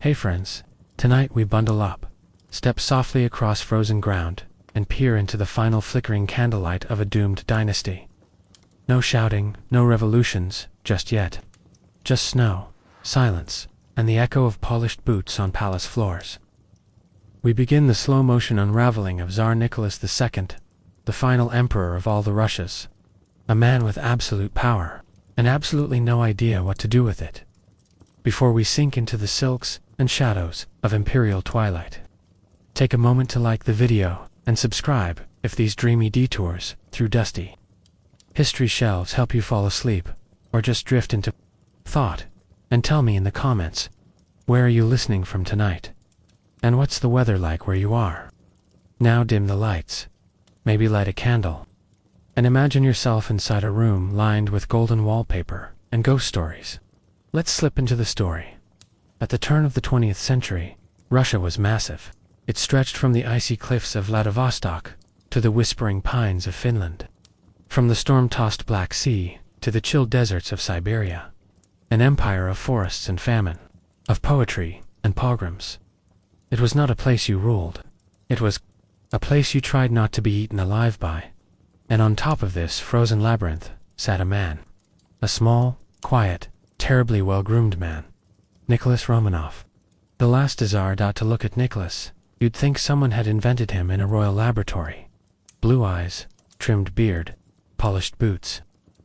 Hey friends, tonight we bundle up, step softly across frozen ground, and peer into the final flickering candlelight of a doomed dynasty. No shouting, no revolutions, just yet. Just snow, silence, and the echo of polished boots on palace floors. We begin the slow-motion unraveling of Tsar Nicholas II, the final emperor of all the Russias. A man with absolute power, and absolutely no idea what to do with it. Before we sink into the silks and shadows of imperial twilight, take a moment to like the video and subscribe if these dreamy detours through dusty history shelves help you fall asleep or just drift into thought, and tell me in the comments, where are you listening from tonight? And what's the weather like where you are? Now dim the lights, maybe light a candle, and imagine yourself inside a room lined with golden wallpaper and ghost stories. Let's slip into the story. At the turn of the 20th century, Russia was massive. It stretched from the icy cliffs of Vladivostok to the whispering pines of Finland. From the storm-tossed Black Sea to the chill deserts of Siberia. An empire of forests and famine, of poetry and pogroms. It was not a place you ruled. It was a place you tried not to be eaten alive by. And on top of this frozen labyrinth sat a man. A small, quiet, terribly well-groomed man. Nicholas Romanov. The last Tsar. To look at Nicholas, you'd think someone had invented him in a royal laboratory. Blue eyes, trimmed beard, polished boots.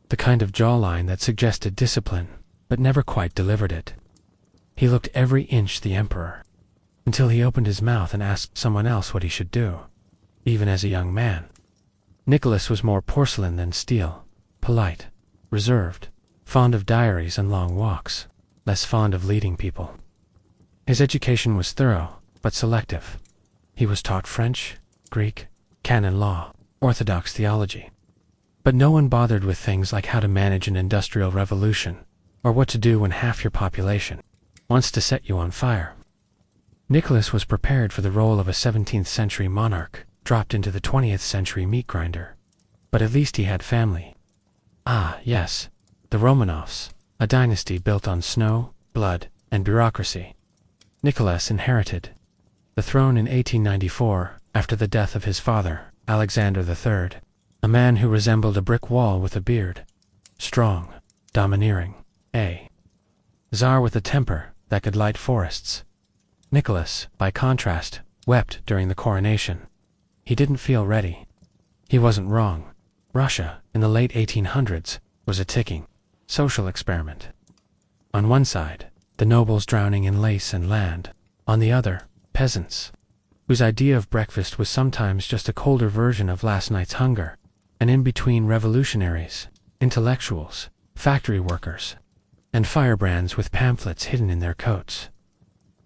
The kind of jawline that suggested discipline, but never quite delivered it. He looked every inch the emperor, until he opened his mouth and asked someone else what he should do, even as a young man. Nicholas was more porcelain than steel, polite, reserved, fond of diaries and long walks, less fond of leading people. His education was thorough, but selective. He was taught French, Greek, canon law, orthodox theology. But no one bothered with things like how to manage an industrial revolution, or what to do when half your population wants to set you on fire. Nicholas was prepared for the role of a 17th century monarch, dropped into the 20th century meat grinder. But at least he had family. Ah, yes, the Romanovs, a dynasty built on snow, blood, and bureaucracy. Nicholas inherited the throne in 1894 after the death of his father, Alexander III, a man who resembled a brick wall with a beard. Strong, domineering, a Tsar with a temper that could light forests. Nicholas, by contrast, wept during the coronation. He didn't feel ready. He wasn't wrong. Russia, in the late 1800s, was a ticking social experiment. On one side, the nobles drowning in lace and land. On the other, peasants, whose idea of breakfast was sometimes just a colder version of last night's hunger. And in between revolutionaries, intellectuals, factory workers, and firebrands with pamphlets hidden in their coats.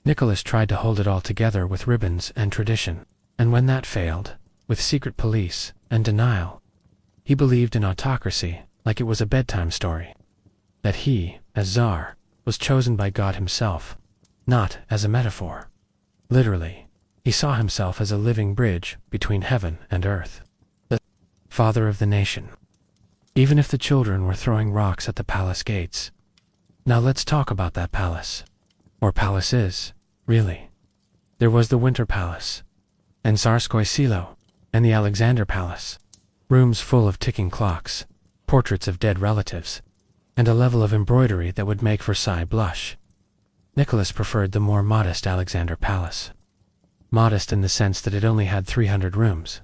Nicholas tried to hold it all together with ribbons and tradition, and when that failed, with secret police and denial, he believed in autocracy like it was a bedtime story. That he, as Tsar, was chosen by God himself, not as a metaphor. Literally, he saw himself as a living bridge between heaven and earth. The father of the nation. Even if the children were throwing rocks at the palace gates. Now let's talk about that palace. Or palaces, really. There was the Winter Palace, and Tsarskoye Selo, and the Alexander Palace. Rooms full of ticking clocks, portraits of dead relatives, and a level of embroidery that would make Versailles blush. Nicholas preferred the more modest Alexander Palace. Modest in the sense that it only had 300 rooms.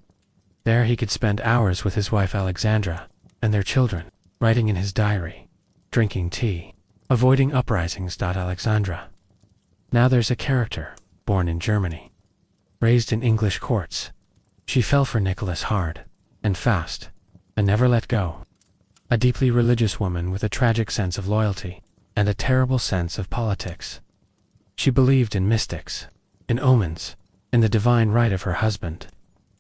There he could spend hours with his wife Alexandra, and their children, writing in his diary, drinking tea, avoiding uprisings. Alexandra. Now there's a character, born in Germany, raised in English courts. She fell for Nicholas hard, and fast, and never let go. A deeply religious woman with a tragic sense of loyalty, and a terrible sense of politics. She believed in mystics, in omens, in the divine right of her husband,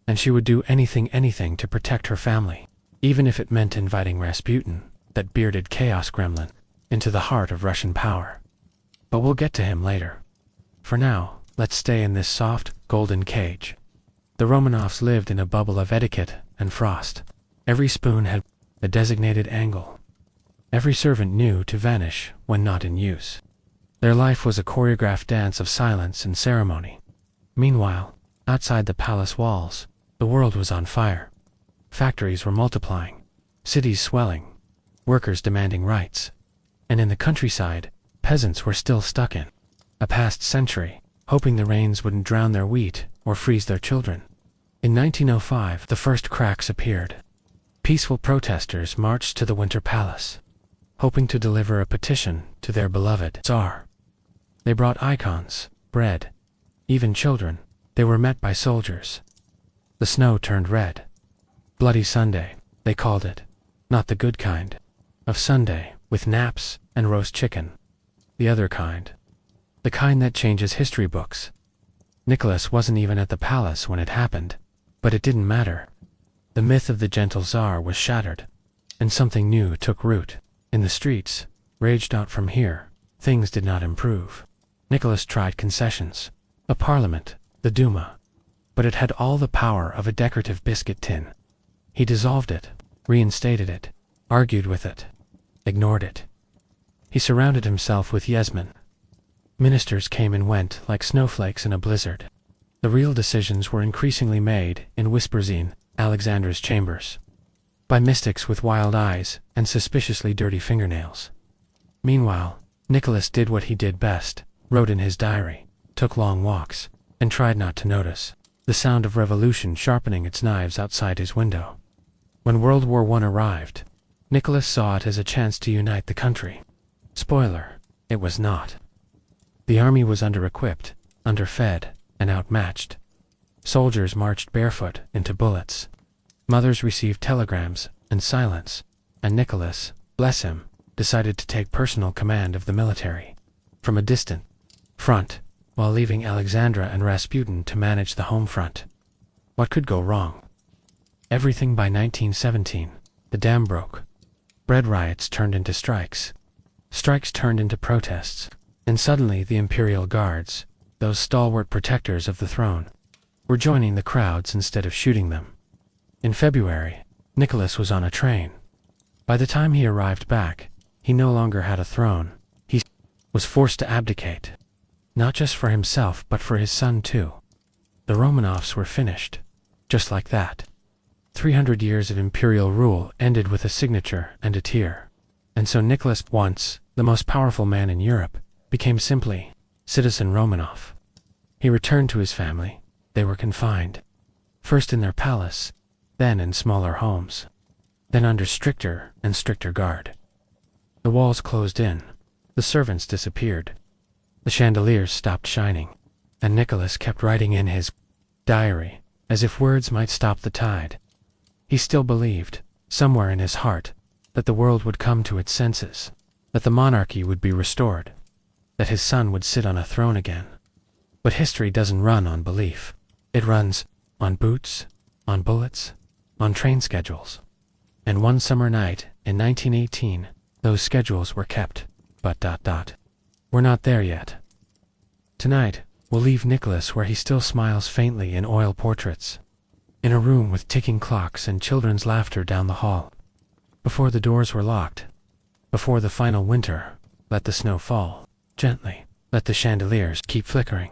and she would do anything to protect her family, even if it meant inviting Rasputin, that bearded chaos gremlin, into the heart of Russian power. But we'll get to him later. For now, let's stay in this soft, golden cage. The Romanovs lived in a bubble of etiquette and frost. Every spoon had a designated angle. Every servant knew to vanish when not in use. Their life was a choreographed dance of silence and ceremony. Meanwhile, outside the palace walls, the world was on fire. Factories were multiplying, cities swelling, workers demanding rights. And in the countryside, peasants were still stuck in a past century, hoping the rains wouldn't drown their wheat or freeze their children. In 1905, the first cracks appeared. Peaceful protesters marched to the Winter Palace, hoping to deliver a petition to their beloved Tsar. They brought icons, bread, even children. They were met by soldiers. The snow turned red. Bloody Sunday, they called it. Not the good kind of Sunday, with naps and roast chicken. The other kind. The kind that changes history books. Nicholas wasn't even at the palace when it happened, but it didn't matter. The myth of the gentle Tsar was shattered, and something new took root. In the streets, raged out from here, things did not improve. Nicholas tried concessions, a parliament, the Duma, but it had all the power of a decorative biscuit tin. He dissolved it, reinstated it, argued with it, ignored it. He surrounded himself with yesmen. Ministers came and went like snowflakes in a blizzard. The real decisions were increasingly made in whispers in Alexandra's chambers, by mystics with wild eyes and suspiciously dirty fingernails. Meanwhile, Nicholas did what he did best, wrote in his diary, took long walks, and tried not to notice the sound of revolution sharpening its knives outside his window. When World War I arrived, Nicholas saw it as a chance to unite the country. Spoiler, it was not. The army was under-equipped, underfed, and outmatched. Soldiers marched barefoot into bullets. Mothers received telegrams and silence, and Nicholas, bless him, decided to take personal command of the military from a distant front, while leaving Alexandra and Rasputin to manage the home front. What could go wrong? Everything. By 1917, the dam broke. Bread riots turned into strikes. Strikes turned into protests. And suddenly the Imperial Guards, those stalwart protectors of the throne, were joining the crowds instead of shooting them. In February, Nicholas was on a train. By the time he arrived back, he no longer had a throne. He was forced to abdicate. Not just for himself, but for his son too. The Romanovs were finished. Just like that. 300 years of imperial rule ended with a signature and a tear. And so Nicholas, once the most powerful man in Europe, became simply Citizen Romanov. He returned to his family. They were confined, first in their palace, then in smaller homes, then under stricter and stricter guard. The walls closed in, the servants disappeared, the chandeliers stopped shining, and Nicholas kept writing in his diary, as if words might stop the tide. He still believed, somewhere in his heart, that the world would come to its senses, that the monarchy would be restored, that his son would sit on a throne again. But history doesn't run on belief. It runs on boots, on bullets, on train schedules. And one summer night in 1918, those schedules were kept, but we're not there yet. Tonight, we'll leave Nicholas where he still smiles faintly in oil portraits, in a room with ticking clocks and children's laughter down the hall. Before the doors were locked, before the final winter, let the snow fall. Gently, let the chandeliers keep flickering,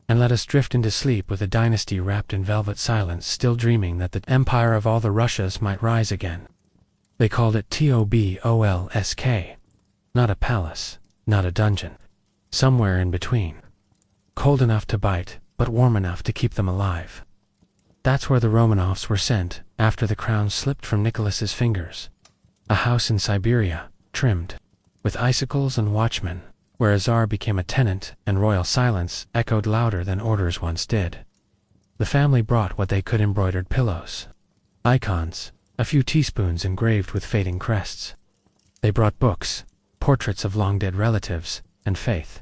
and let us drift into sleep with a dynasty wrapped in velvet silence, still dreaming that the empire of all the Russias might rise again. They called it Tobolsk, not a palace, not a dungeon, somewhere in between. Cold enough to bite, but warm enough to keep them alive. That's where the Romanovs were sent after the crown slipped from Nicholas's fingers. A house in Siberia, trimmed with icicles and watchmen, where a czar became a tenant and royal silence echoed louder than orders once did. The family brought what they could: embroidered pillows, icons, a few teaspoons engraved with fading crests. They brought books, portraits of long-dead relatives, and faith.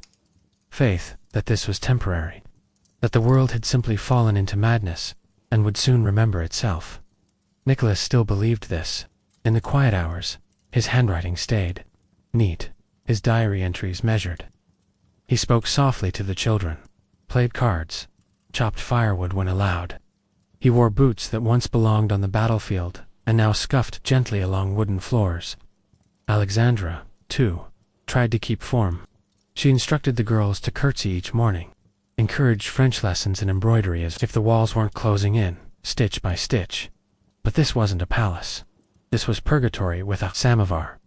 Faith that this was temporary, that the world had simply fallen into madness and would soon remember itself. Nicholas still believed this. In the quiet hours, his handwriting stayed neat, his diary entries measured. He spoke softly to the children, played cards, chopped firewood when allowed. He wore boots that once belonged on the battlefield and now scuffed gently along wooden floors. Alexandra, too, tried to keep form. She instructed the girls to curtsy each morning, encouraged French lessons and embroidery as if the walls weren't closing in, stitch by stitch. But this wasn't a palace. This was purgatory with a samovar,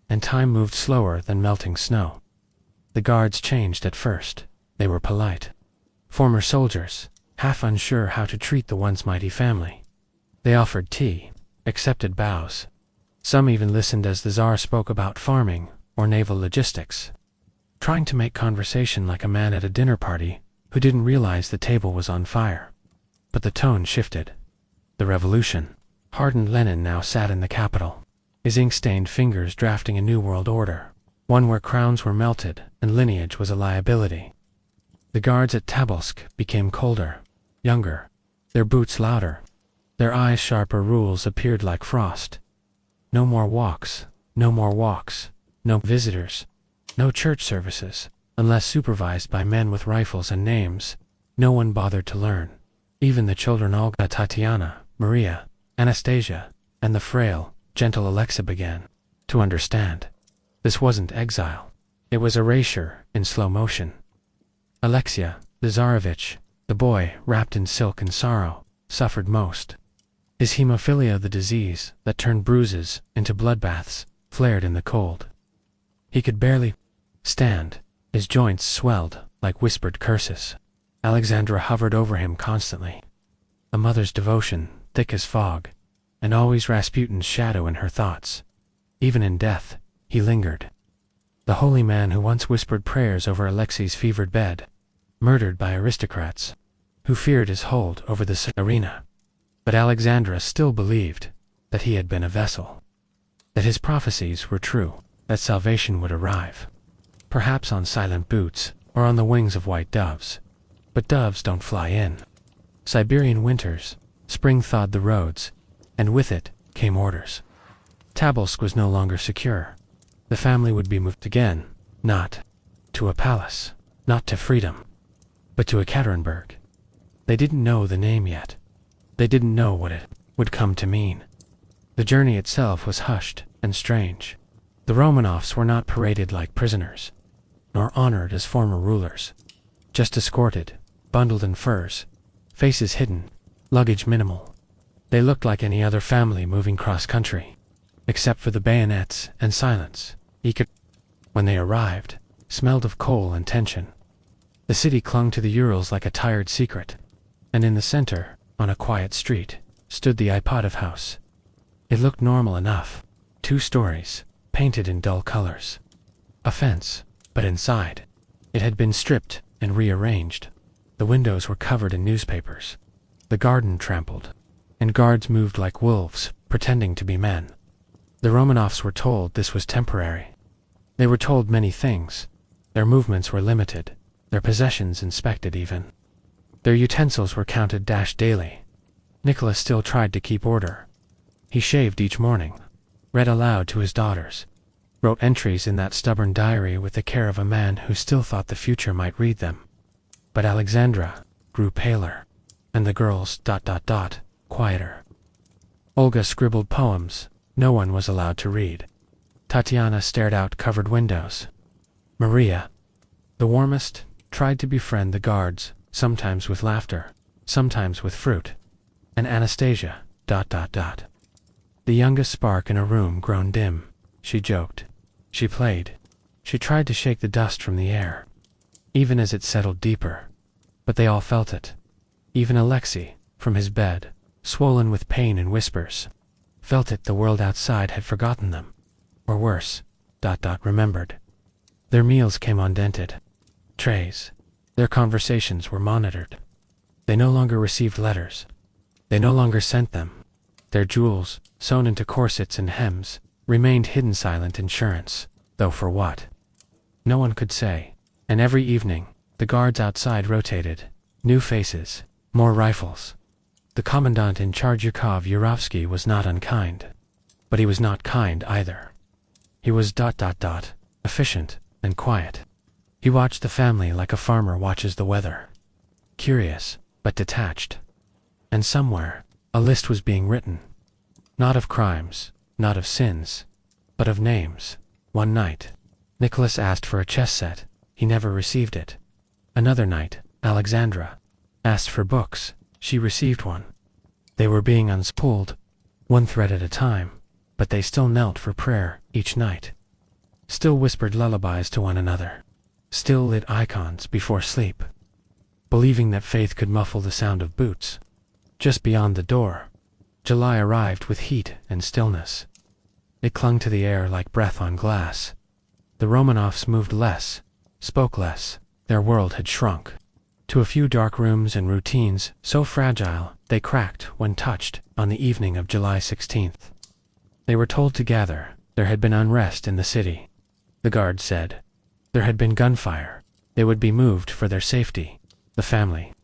and time moved slower than melting snow. The guards changed at first. They were polite. Former soldiers, half unsure how to treat the once mighty family. They offered tea, accepted bows. Some even listened as the Tsar spoke about farming or naval logistics, trying to make conversation like a man at a dinner party who didn't realize the table was on fire. But the tone shifted. The revolution. Hardened Lenin now sat in the capital, his ink-stained fingers drafting a new world order, one where crowns were melted and lineage was a liability. The guards at Tobolsk became colder, younger, their boots louder, their eyes sharper. Rules appeared like frost. No more walks, no more walks, no visitors, no church services, unless supervised by men with rifles and names. No one bothered to learn. Even the children Olga, Tatiana, Maria, Anastasia, and the frail, gentle Alexa began to understand. This wasn't exile. It was erasure in slow motion. Alexia, the Tsarevich, the boy wrapped in silk and sorrow, suffered most. His hemophilia, the disease that turned bruises into bloodbaths, flared in the cold. He could barely stand. His joints swelled like whispered curses. Alexandra hovered over him constantly. A mother's devotion, thick as fog, and always Rasputin's shadow in her thoughts. Even in death, he lingered. The holy man who once whispered prayers over Alexei's fevered bed, murdered by aristocrats, who feared his hold over the arena. But Alexandra still believed that he had been a vessel, that his prophecies were true, that salvation would arrive. Perhaps on silent boots, or on the wings of white doves. But doves don't fly in. Siberian winters, spring thawed the roads, and with it came orders. Tobolsk was no longer secure. The family would be moved again, not to a palace, not to freedom, but to Ekaterinburg. They didn't know the name yet. They didn't know what it would come to mean. The journey itself was hushed and strange. The Romanovs were not paraded like prisoners, nor honored as former rulers. Just escorted, bundled in furs, faces hidden, luggage minimal. They looked like any other family moving cross-country, except for the bayonets and silence. When they arrived, smelled of coal and tension. The city clung to the Urals like a tired secret, and in the center, on a quiet street, stood the Ipatov house. It looked normal enough. 2 stories, painted in dull colors. A fence, but inside, it had been stripped and rearranged. The windows were covered in newspapers, the garden trampled, and guards moved like wolves, pretending to be men. The Romanovs were told this was temporary. They were told many things. Their movements were limited, their possessions inspected even. Their utensils were counted daily. Nicholas still tried to keep order. He shaved each morning, read aloud to his daughters, wrote entries in that stubborn diary with the care of a man who still thought the future might read them. But Alexandra grew paler, and the girls ... quieter. Olga scribbled poems no one was allowed to read. Tatiana stared out covered windows. Maria, the warmest, tried to befriend the guards, sometimes with laughter, sometimes with fruit. And Anastasia ... The youngest spark in a room grown dim. She joked. She played. She tried to shake the dust from the air, even as it settled deeper. But they all felt it. Even Alexei, from his bed, swollen with pain and whispers, felt it. The world outside had forgotten them. Or worse, ... remembered. Their meals came on dented trays. Their conversations were monitored. They no longer received letters. They no longer sent them. Their jewels, sewn into corsets and hems, remained hidden. Silent insurance, though for what? No one could say. And every evening, the guards outside rotated. New faces, more rifles. The commandant in charge Yakov Yurovsky was not unkind. But he was not kind either. He was ... efficient and quiet. He watched the family like a farmer watches the weather. Curious, but detached. And somewhere, a list was being written. Not of crimes, not of sins, but of names. One night, Nicholas asked for a chess set. he never received it. Another night, Alexandra asked for books. She received one. They were being unspooled, one thread at a time, but they still knelt for prayer each night. Still whispered lullabies to one another. Still lit icons before sleep, believing that faith could muffle the sound of boots. Just beyond the door, July arrived with heat and stillness. It clung to the air like breath on glass. The Romanovs moved less, spoke less. Their world had shrunk to a few dark rooms and routines so fragile they cracked when touched on the evening of July 16th. They were told to gather. There had been unrest in the city. The guard said. There had been gunfire. They would be moved for their safety. The family,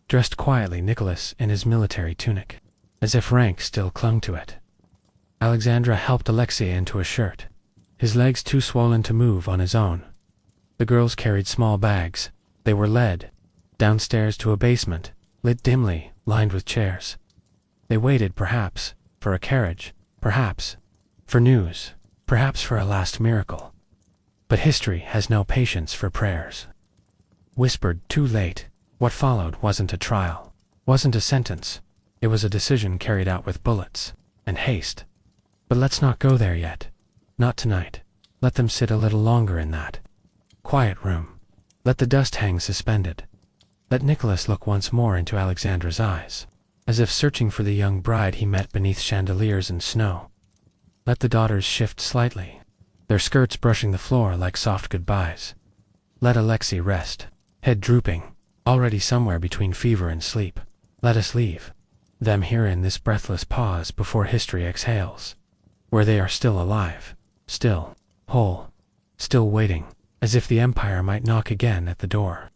dressed quietly, Nicholas in his military tunic, as if rank still clung to it. Alexandra helped Alexei into a shirt, his legs too swollen to move on his own. The girls carried small bags. They were led downstairs to a basement, lit dimly, lined with chairs. They waited, perhaps, for a carriage, perhaps for news, perhaps for a last miracle. But history has no patience for prayers. Whispered too late, what followed wasn't a trial, wasn't a sentence. It was a decision carried out with bullets and haste. But let's not go there yet. Not tonight. Let them sit a little longer in that quiet room. Let the dust hang suspended. Let Nicholas look once more into Alexandra's eyes, as if searching for the young bride he met beneath chandeliers and snow. Let the daughters shift slightly, their skirts brushing the floor like soft goodbyes. Let Alexei rest, head drooping, already somewhere between fever and sleep. Let us leave them here in this breathless pause before history exhales, where they are still alive, still whole, still waiting, as if the empire might knock again at the door.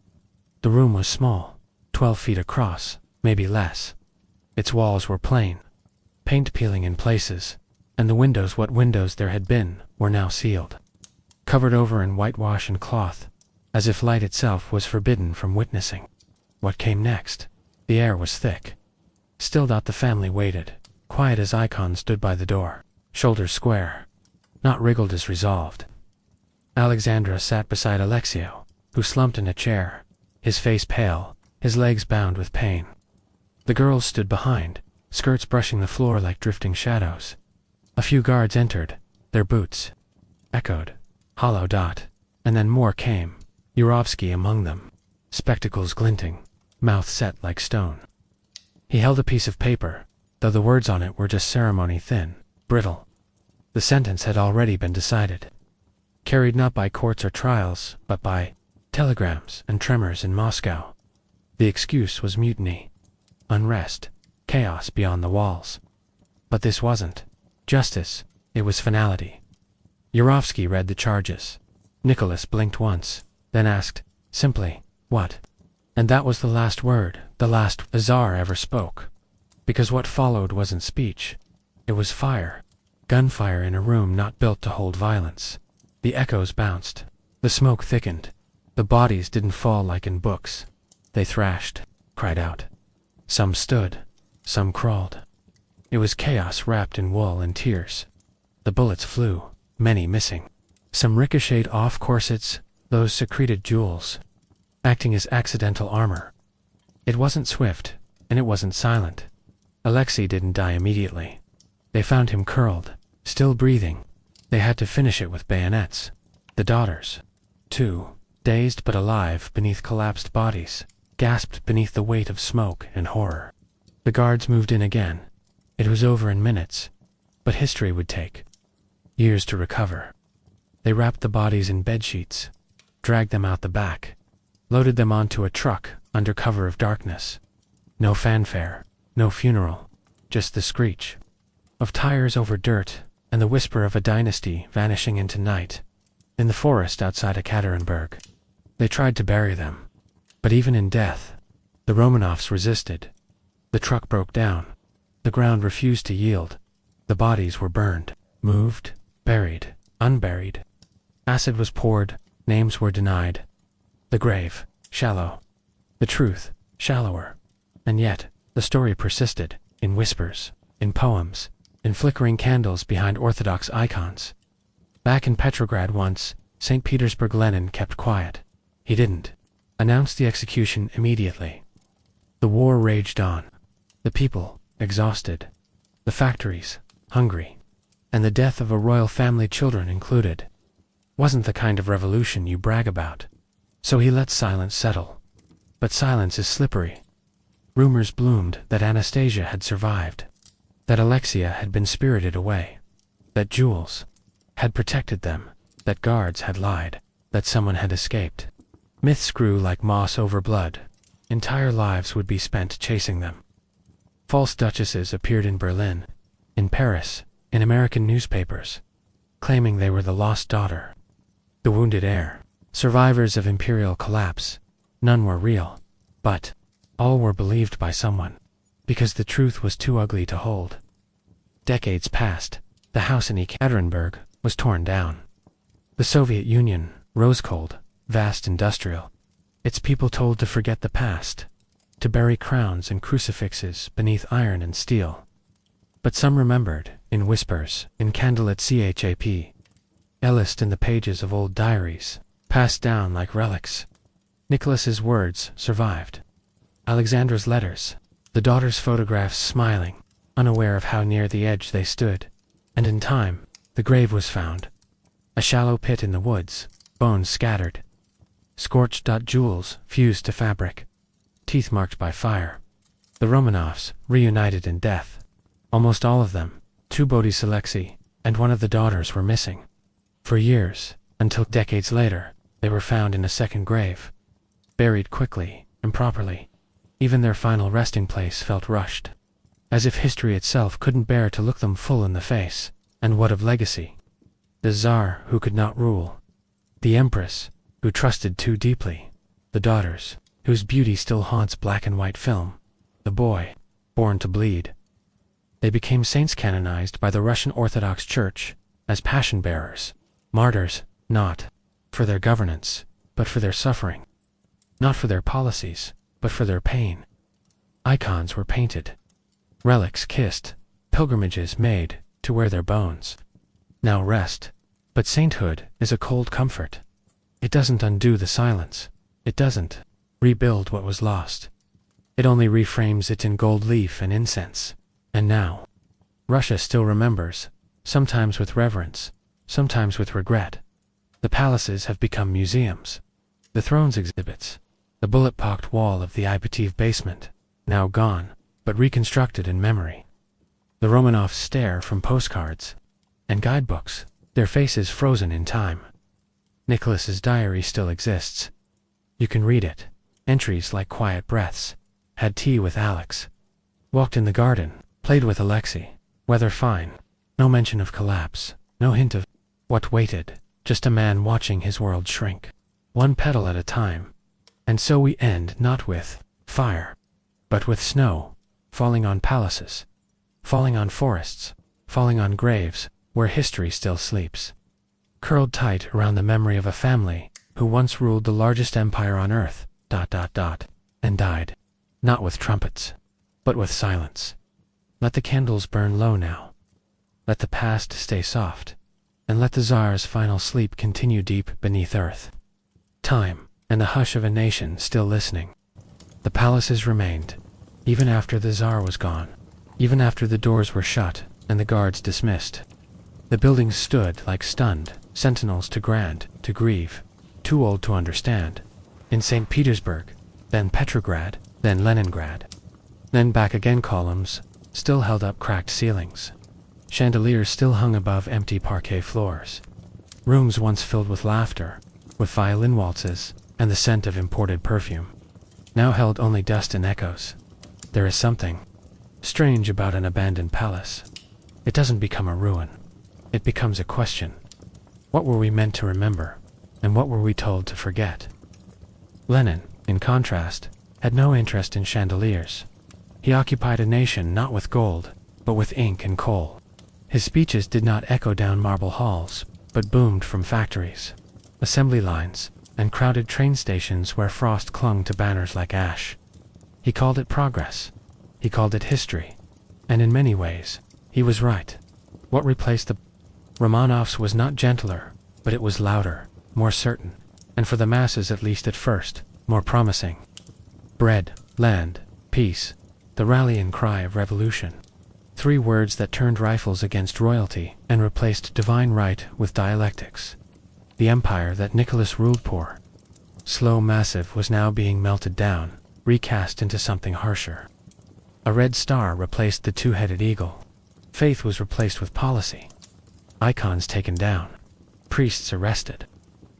The room was small, 12 feet across, maybe less. Its walls were plain, paint peeling in places, and the windows, what windows there had been, were now sealed, covered over in whitewash and cloth, as if light itself was forbidden from witnessing. What came next? The air was thick. Still the family waited, quiet as icons stood by the door, shoulders square, not wriggled as resolved. Alexandra sat beside Alexio, who slumped in a chair, his face pale, his legs bound with pain. The girls stood behind, skirts brushing the floor like drifting shadows. A few guards entered, their boots echoed, hollow dot, and then more came, Yurovsky among them, spectacles glinting, mouth set like stone. He held a piece of paper, though the words on it were just ceremony, thin, brittle. The sentence had already been decided, carried not by courts or trials, but by telegrams and tremors in Moscow. The excuse was mutiny, unrest, chaos beyond the walls. But this wasn't justice, it was finality. Yurovsky read the charges. Nicholas blinked once, then asked, simply, what? And that was the last word, the last the Tsar ever spoke. Because what followed wasn't speech. It was fire. Gunfire in a room not built to hold violence. The echoes bounced. The smoke thickened. The bodies didn't fall like in books. They thrashed, cried out. Some stood. Some crawled. It was chaos wrapped in wool and tears. The bullets flew, many missing. Some ricocheted off corsets, those secreted jewels, acting as accidental armor. It wasn't swift, and it wasn't silent. Alexei didn't die immediately. They found him curled, still breathing. They had to finish it with bayonets. The daughters, too, dazed but alive beneath collapsed bodies, gasped beneath the weight of smoke and horror. The guards moved in again. It was over in minutes, but history would take years to recover. They wrapped the bodies in bedsheets, dragged them out the back, loaded them onto a truck under cover of darkness. No fanfare, no funeral, just the screech of tires over dirt and the whisper of a dynasty vanishing into night. In the forest outside Ekaterinburg, they tried to bury them. But even in death, the Romanovs resisted. The truck broke down. The ground refused to yield. The bodies were burned, moved, buried, unburied. Acid was poured, names were denied. The grave, shallow. The truth, shallower. And yet, the story persisted, in whispers, in poems, in flickering candles behind Orthodox icons. Back in Petrograd once, St. Petersburg Lenin kept quiet. He didn't announce the execution immediately. The war raged on. The people, exhausted. The factories, hungry. And the death of a royal family, children included, wasn't the kind of revolution you brag about. So he let silence settle. But silence is slippery. Rumors bloomed that Anastasia had survived, that Alexia had been spirited away, that Jules had protected them, that guards had lied, that someone had escaped. Myths grew like moss over blood. Entire lives would be spent chasing them. False duchesses appeared in Berlin, in Paris, in American newspapers, claiming they were the lost daughter, the wounded heir, survivors of imperial collapse. None were real, but all were believed by someone, because the truth was too ugly to hold. Decades passed. The house in Ekaterinburg was torn down. The Soviet Union rose cold, vast, industrial. Its people told to forget the past, to bury crowns and crucifixes beneath iron and steel. But some remembered, in whispers, in candlelit chap, Ellist in the pages of old diaries, passed down like relics. Nicholas's words survived. Alexandra's letters, the daughter's photographs smiling, unaware of how near the edge they stood. And in time, the grave was found. A shallow pit in the woods, bones scattered. Scorched. Jewels fused to fabric. Teeth marked by fire. The Romanovs, reunited in death. Almost all of them, 2 Bodiselexi, and one of the daughters were missing. For years, until decades later, they were found in a second grave. Buried quickly, improperly. Even their final resting place felt rushed. As if history itself couldn't bear to look them full in the face. And what of legacy? The Tsar who could not rule. The Empress who trusted too deeply. The daughters whose beauty still haunts black and white film. The boy, born to bleed. They became saints canonized by the Russian Orthodox Church as passion bearers, martyrs, not for their governance, but for their suffering. Not for their policies, but for their pain. Icons were painted. Relics kissed, pilgrimages made to wear their bones. Now rest. But sainthood is a cold comfort. It doesn't undo the silence. It doesn't rebuild what was lost. It only reframes it in gold leaf and incense. And now, Russia still remembers, sometimes with reverence, sometimes with regret. The palaces have become museums. The thrones exhibits. The bullet-pocked wall of the Ipativ basement, now gone, but reconstructed in memory. The Romanovs stare from postcards and guidebooks, their faces frozen in time. Nicholas's diary still exists. You can read it. Entries like quiet breaths. Had tea with Alex. Walked in the garden. Played with Alexei. Weather fine. No mention of collapse. No hint of what waited. Just a man watching his world shrink. One petal at a time. And so we end not with fire, but with snow, falling on palaces, falling on forests, falling on graves where history still sleeps. Curled tight around the memory of a family who once ruled the largest empire on earth, and died, not with trumpets, but with silence. Let the candles burn low now. Let the past stay soft, and let the Tsar's final sleep continue deep beneath earth. Time, and the hush of a nation still listening. The palaces remained, even after the Tsar was gone, even after the doors were shut and the guards dismissed. The buildings stood like stunned sentinels to grieve, too old to understand. In St. Petersburg, then Petrograd, then Leningrad. Then back again, columns still held up cracked ceilings. Chandeliers still hung above empty parquet floors. Rooms once filled with laughter, with violin waltzes, and the scent of imported perfume, now held only dust and echoes. There is something strange about an abandoned palace. It doesn't become a ruin. It becomes a question. What were we meant to remember, and what were we told to forget? Lenin, in contrast, had no interest in chandeliers. He occupied a nation not with gold, but with ink and coal. His speeches did not echo down marble halls, but boomed from factories, assembly lines, and crowded train stations where frost clung to banners like ash. He called it progress. He called it history. And in many ways, he was right. What replaced the Romanovs was not gentler, but it was louder, more certain. and for the masses, at least at first, more promising. Bread, land, peace, the rallying cry of revolution. 3 words that turned rifles against royalty and replaced divine right with dialectics. The empire that Nicholas ruled poor, slow, massive, was now being melted down, recast into something harsher. A red star replaced the 2-headed eagle. Faith was replaced with policy. Icons taken down. Priests arrested.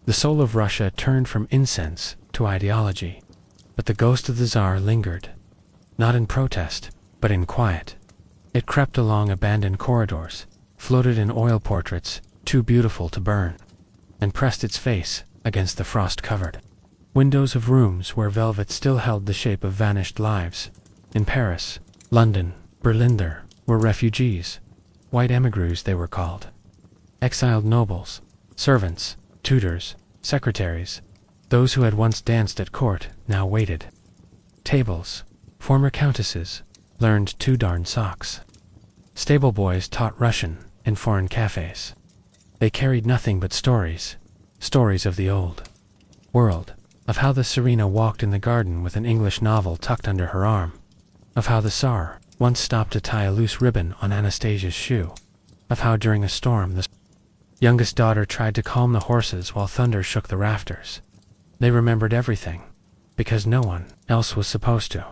The soul of Russia turned from incense to ideology. But the ghost of the Tsar lingered. Not in protest, but in quiet. It crept along abandoned corridors, floated in oil portraits, too beautiful to burn, and pressed its face against the frost-covered windows of rooms where velvet still held the shape of vanished lives. In Paris, London, Berlin, there were refugees. White émigrés they were called. Exiled nobles, servants, tutors, secretaries. Those who had once danced at court now waited. Tables, former countesses, learned 2 darn socks. Stable boys taught Russian in foreign cafes. They carried nothing but stories, stories of the old world, of how the Serena walked in the garden with an English novel tucked under her arm, of how the Tsar once stopped to tie a loose ribbon on Anastasia's shoe, of how during a storm the youngest daughter tried to calm the horses while thunder shook the rafters. They remembered everything, because no one else was supposed to.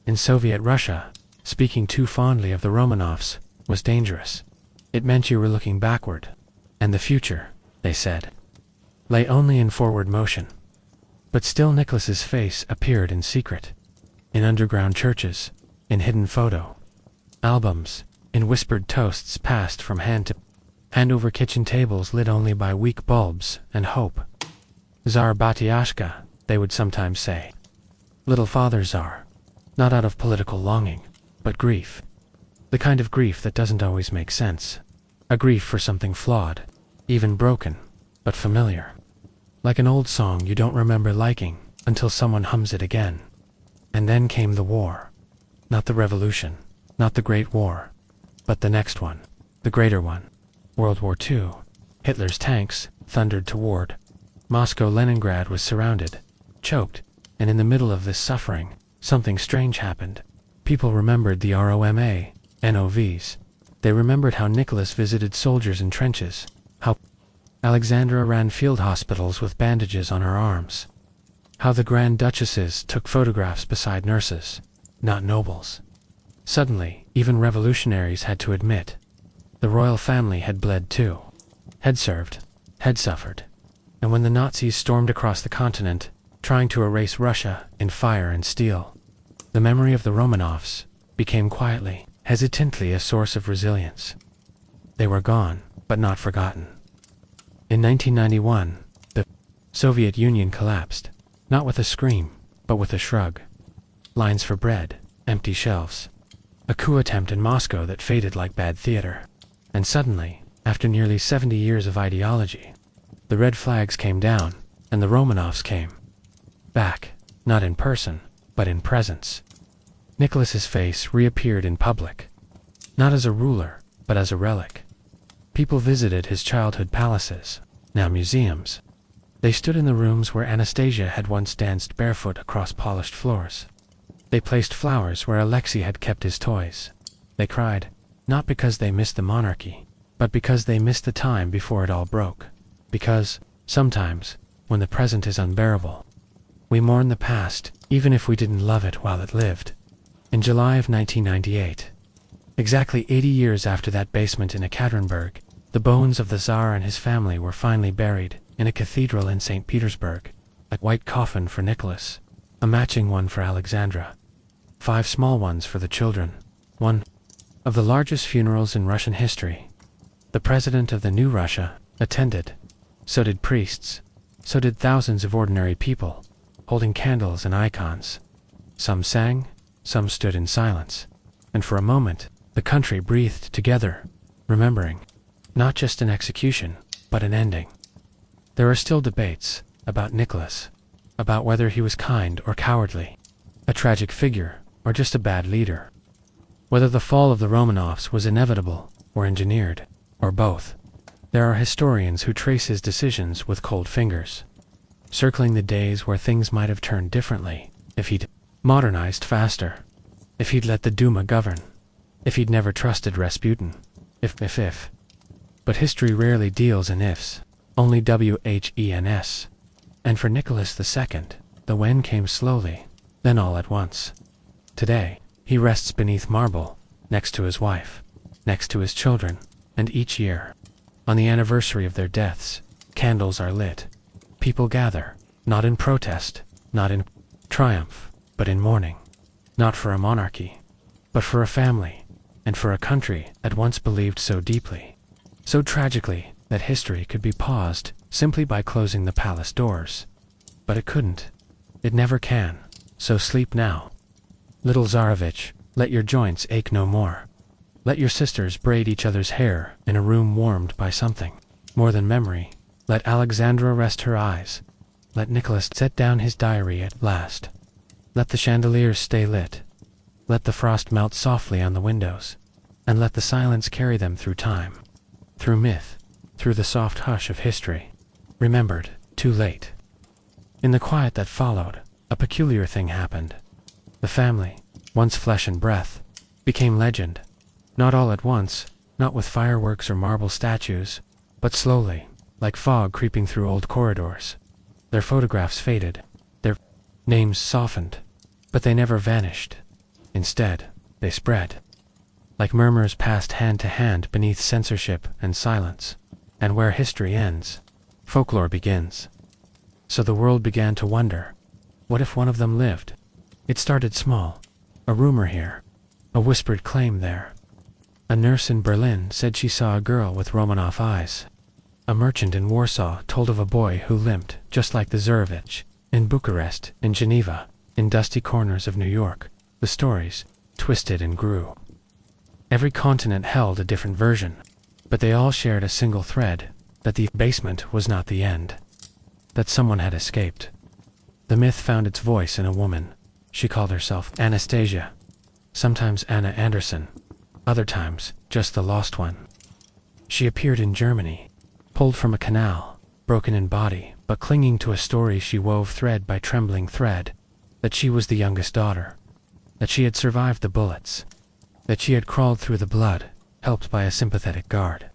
In Soviet Russia, speaking too fondly of the Romanovs was dangerous. It meant you were looking backward, and the future, they said, lay only in forward motion. But still Nicholas's face appeared in secret, in underground churches, in hidden photo albums, in whispered toasts passed from hand to hand over kitchen tables lit only by weak bulbs and hope. Tsar Batyashka, they would sometimes say. Little Father Tsar, not out of political longing, but grief. The kind of grief that doesn't always make sense. A grief for something flawed, even broken, but familiar. Like an old song you don't remember liking until someone hums it again. And then came the war. Not the revolution, not the Great War, but the next one, the greater one. World War II. Hitler's tanks thundered toward Moscow. Leningrad was surrounded, choked, and in the middle of this suffering, something strange happened. People remembered the Roma, NOVs. They remembered how Nicholas visited soldiers in trenches, how Alexandra ran field hospitals with bandages on her arms, how the Grand Duchesses took photographs beside nurses, not nobles. Suddenly, even revolutionaries had to admit, the royal family had bled too, had served, had suffered. And when the Nazis stormed across the continent, trying to erase Russia in fire and steel, the memory of the Romanovs became quietly, hesitantly a source of resilience. They were gone, but not forgotten. In 1991, the Soviet Union collapsed, not with a scream, but with a shrug. Lines for bread, empty shelves. A coup attempt in Moscow that faded like bad theater. And suddenly, after nearly 70 years of ideology, the red flags came down, and the Romanovs came back, not in person, but in presence. Nicholas's face reappeared in public, not as a ruler, but as a relic. People visited his childhood palaces, now museums. They stood in the rooms where Anastasia had once danced barefoot across polished floors. They placed flowers where Alexei had kept his toys. They cried, not because they missed the monarchy, but because they missed the time before it all broke. Because, sometimes, when the present is unbearable, we mourn the past, even if we didn't love it while it lived. In July of 1998, exactly 80 years after that basement in Ekaterinburg, the bones of the Tsar and his family were finally buried in a cathedral in St. Petersburg. A white coffin for Nicholas, a matching one for Alexandra, 5 small ones for the children, one of the largest funerals in Russian history. The president of the new Russia attended. So did priests. So did thousands of ordinary people, holding candles and icons. Some sang, some stood in silence. And for a moment, the country breathed together, remembering, not just an execution, but an ending. There are still debates about Nicholas, about whether he was kind or cowardly, a tragic figure or just a bad leader, whether the fall of the Romanovs was inevitable or engineered, or both. There are historians who trace his decisions with cold fingers. circling the days where things might have turned differently, if he'd modernized faster, if he'd let the Duma govern, if he'd never trusted Rasputin, if. But history rarely deals in ifs, only whens. And for Nicholas II, the when came slowly, then all at once. Today, he rests beneath marble, next to his wife, next to his children, and each year, on the anniversary of their deaths, candles are lit. People gather, not in protest, not in triumph, but in mourning. Not for a monarchy, but for a family, and for a country that once believed so deeply, so tragically, that history could be paused simply by closing the palace doors. But it couldn't. It never can. So sleep now. Little Tsarevich, let your joints ache no more. Let your sisters braid each other's hair in a room warmed by something more than memory. Let Alexandra rest her eyes. Let Nicholas set down his diary at last. Let the chandeliers stay lit. Let the frost melt softly on the windows, and let the silence carry them through time, through myth, through the soft hush of history, remembered too late. In the quiet that followed, a peculiar thing happened. The family, once flesh and breath, became legend, not all at once, not with fireworks or marble statues, but slowly, like fog creeping through old corridors. Their photographs faded, their names softened, but they never vanished. Instead, they spread, like murmurs passed hand to hand beneath censorship and silence. And where history ends, folklore begins. So the world began to wonder, what if one of them lived? It started small, a rumor here, a whispered claim there. A nurse in Berlin said she saw a girl with Romanov eyes. A merchant in Warsaw told of a boy who limped just like the Tsarevich. In Bucharest, in Geneva, in dusty corners of New York, the stories twisted and grew. Every continent held a different version, but they all shared a single thread, that the basement was not the end, that someone had escaped. The myth found its voice in a woman. She called herself Anastasia, sometimes Anna Anderson, other times just the lost one. She appeared in Germany, pulled from a canal, broken in body, but clinging to a story she wove thread by trembling thread, that she was the youngest daughter, that she had survived the bullets, that she had crawled through the blood, helped by a sympathetic guard,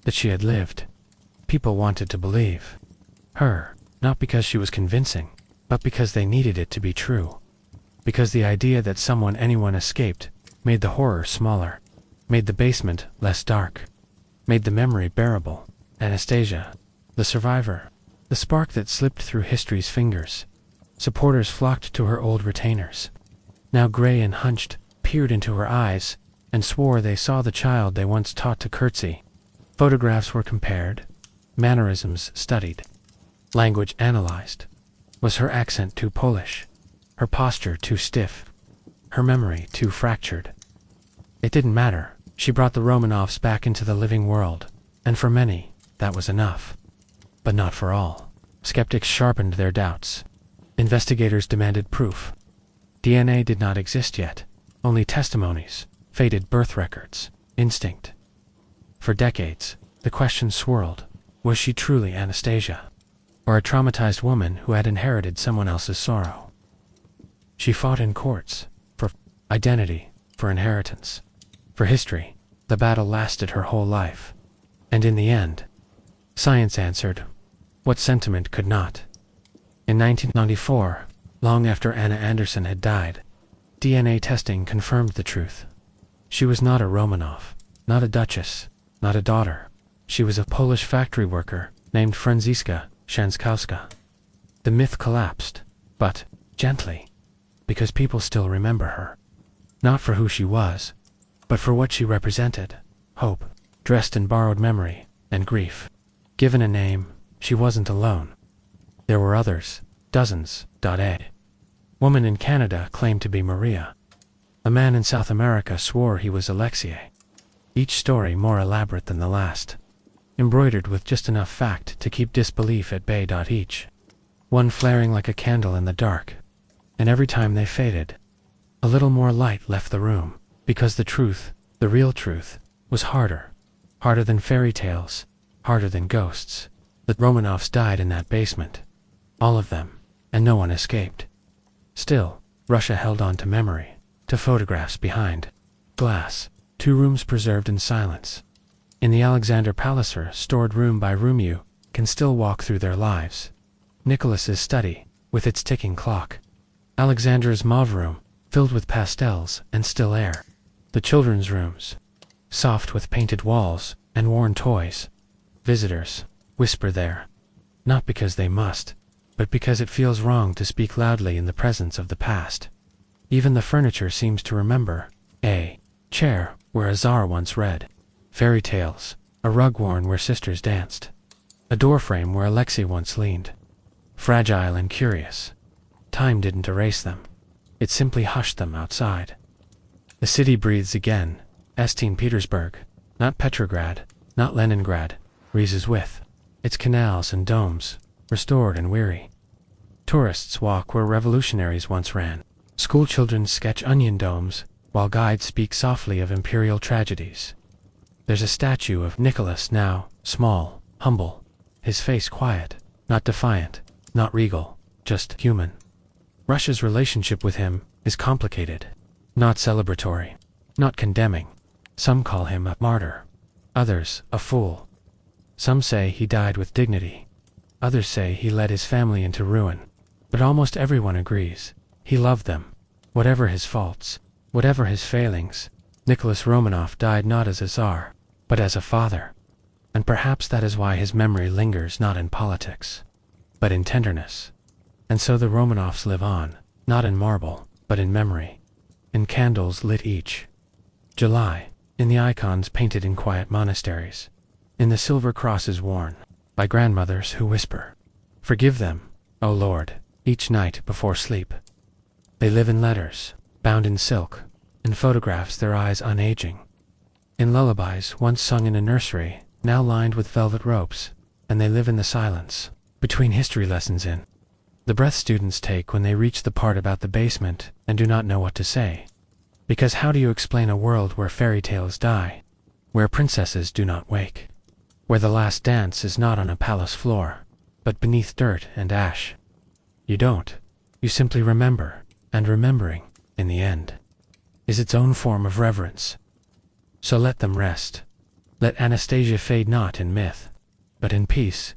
that she had lived. People wanted to believe her, not because she was convincing, but because they needed it to be true. Because the idea that anyone escaped, made the horror smaller, made the basement less dark, made the memory bearable. Anastasia, the survivor, the spark that slipped through history's fingers. Supporters flocked to her old retainers, now gray and hunched, peered into her eyes, and swore they saw the child they once taught to curtsy. Photographs were compared, mannerisms studied, language analyzed. Was her accent too Polish? Her posture too stiff? Her memory too fractured? It didn't matter. She brought the Romanovs back into the living world, and for many, that was enough. But not for all. Skeptics sharpened their doubts. Investigators demanded proof. DNA did not exist yet, only testimonies, faded birth records, instinct. For decades, the question swirled, was she truly Anastasia, or a traumatized woman who had inherited someone else's sorrow? She fought in courts, for identity, for inheritance, for history. The battle lasted her whole life. And in the end, science answered what sentiment could not. In 1994, long after Anna Anderson had died, DNA testing confirmed the truth. She was not a Romanov, not a duchess, not a daughter. She was a Polish factory worker named Franciszka Szankowska. The myth collapsed, but gently, because people still remember her. Not for who she was, but for what she represented. Hope, dressed in borrowed memory, and grief. Given a name, she wasn't alone. There were others, dozens. A woman in Canada claimed to be Maria. A man in South America swore he was Alexei. Each story more elaborate than the last, embroidered with just enough fact to keep disbelief at bay. Each one flaring like a candle in the dark, and every time they faded, a little more light left the room, because the truth, the real truth, was harder than fairy tales, harder than ghosts. The Romanovs died in that basement, All of them. And no one escaped. Still, Russia held on to memory, to photographs behind glass, 2 rooms preserved in silence. In the Alexander Palliser stored room by room you can still walk through their lives. Nicholas's study, with its ticking clock. Alexandra's mauve room, filled with pastels and still air. The children's rooms, soft with painted walls and worn toys. Visitors whisper there, not because they must, but because it feels wrong to speak loudly in the presence of the past. Even the furniture seems to remember. A chair where a Tsar once read fairy tales, a rug worn where sisters danced, a doorframe where Alexei once leaned. Fragile and curious. Time didn't erase them. It simply hushed them outside. The city breathes again. St. Petersburg, not Petrograd, not Leningrad, breezes with its canals and domes, restored and weary. Tourists walk where revolutionaries once ran. Schoolchildren sketch onion domes, while guides speak softly of imperial tragedies. There's a statue of Nicholas now, small, humble, his face quiet, not defiant, not regal, just human. Russia's relationship with him is complicated, not celebratory, not condemning. Some call him a martyr, others a fool. Some say he died with dignity, others say he led his family into ruin. But almost everyone agrees, he loved them. Whatever his faults, whatever his failings, Nicholas Romanov died not as a Tsar, but as a father. And perhaps that is why his memory lingers not in politics, but in tenderness. And so the Romanovs live on, not in marble, but in memory, in candles lit each July, in the icons painted in quiet monasteries, in the silver crosses worn by grandmothers who whisper, "Forgive them, O Lord," each night before sleep. They live in letters, bound in silk, in photographs their eyes unaging, in lullabies once sung in a nursery, now lined with velvet ropes, and they live in the silence, between history lessons in the breath students take when they reach the part about the basement and do not know what to say. Because how do you explain a world where fairy tales die, where princesses do not wake, where the last dance is not on a palace floor, but beneath dirt and ash? You don't. You simply remember, and remembering, in the end, is its own form of reverence. So let them rest. Let Anastasia fade not in myth, but in peace.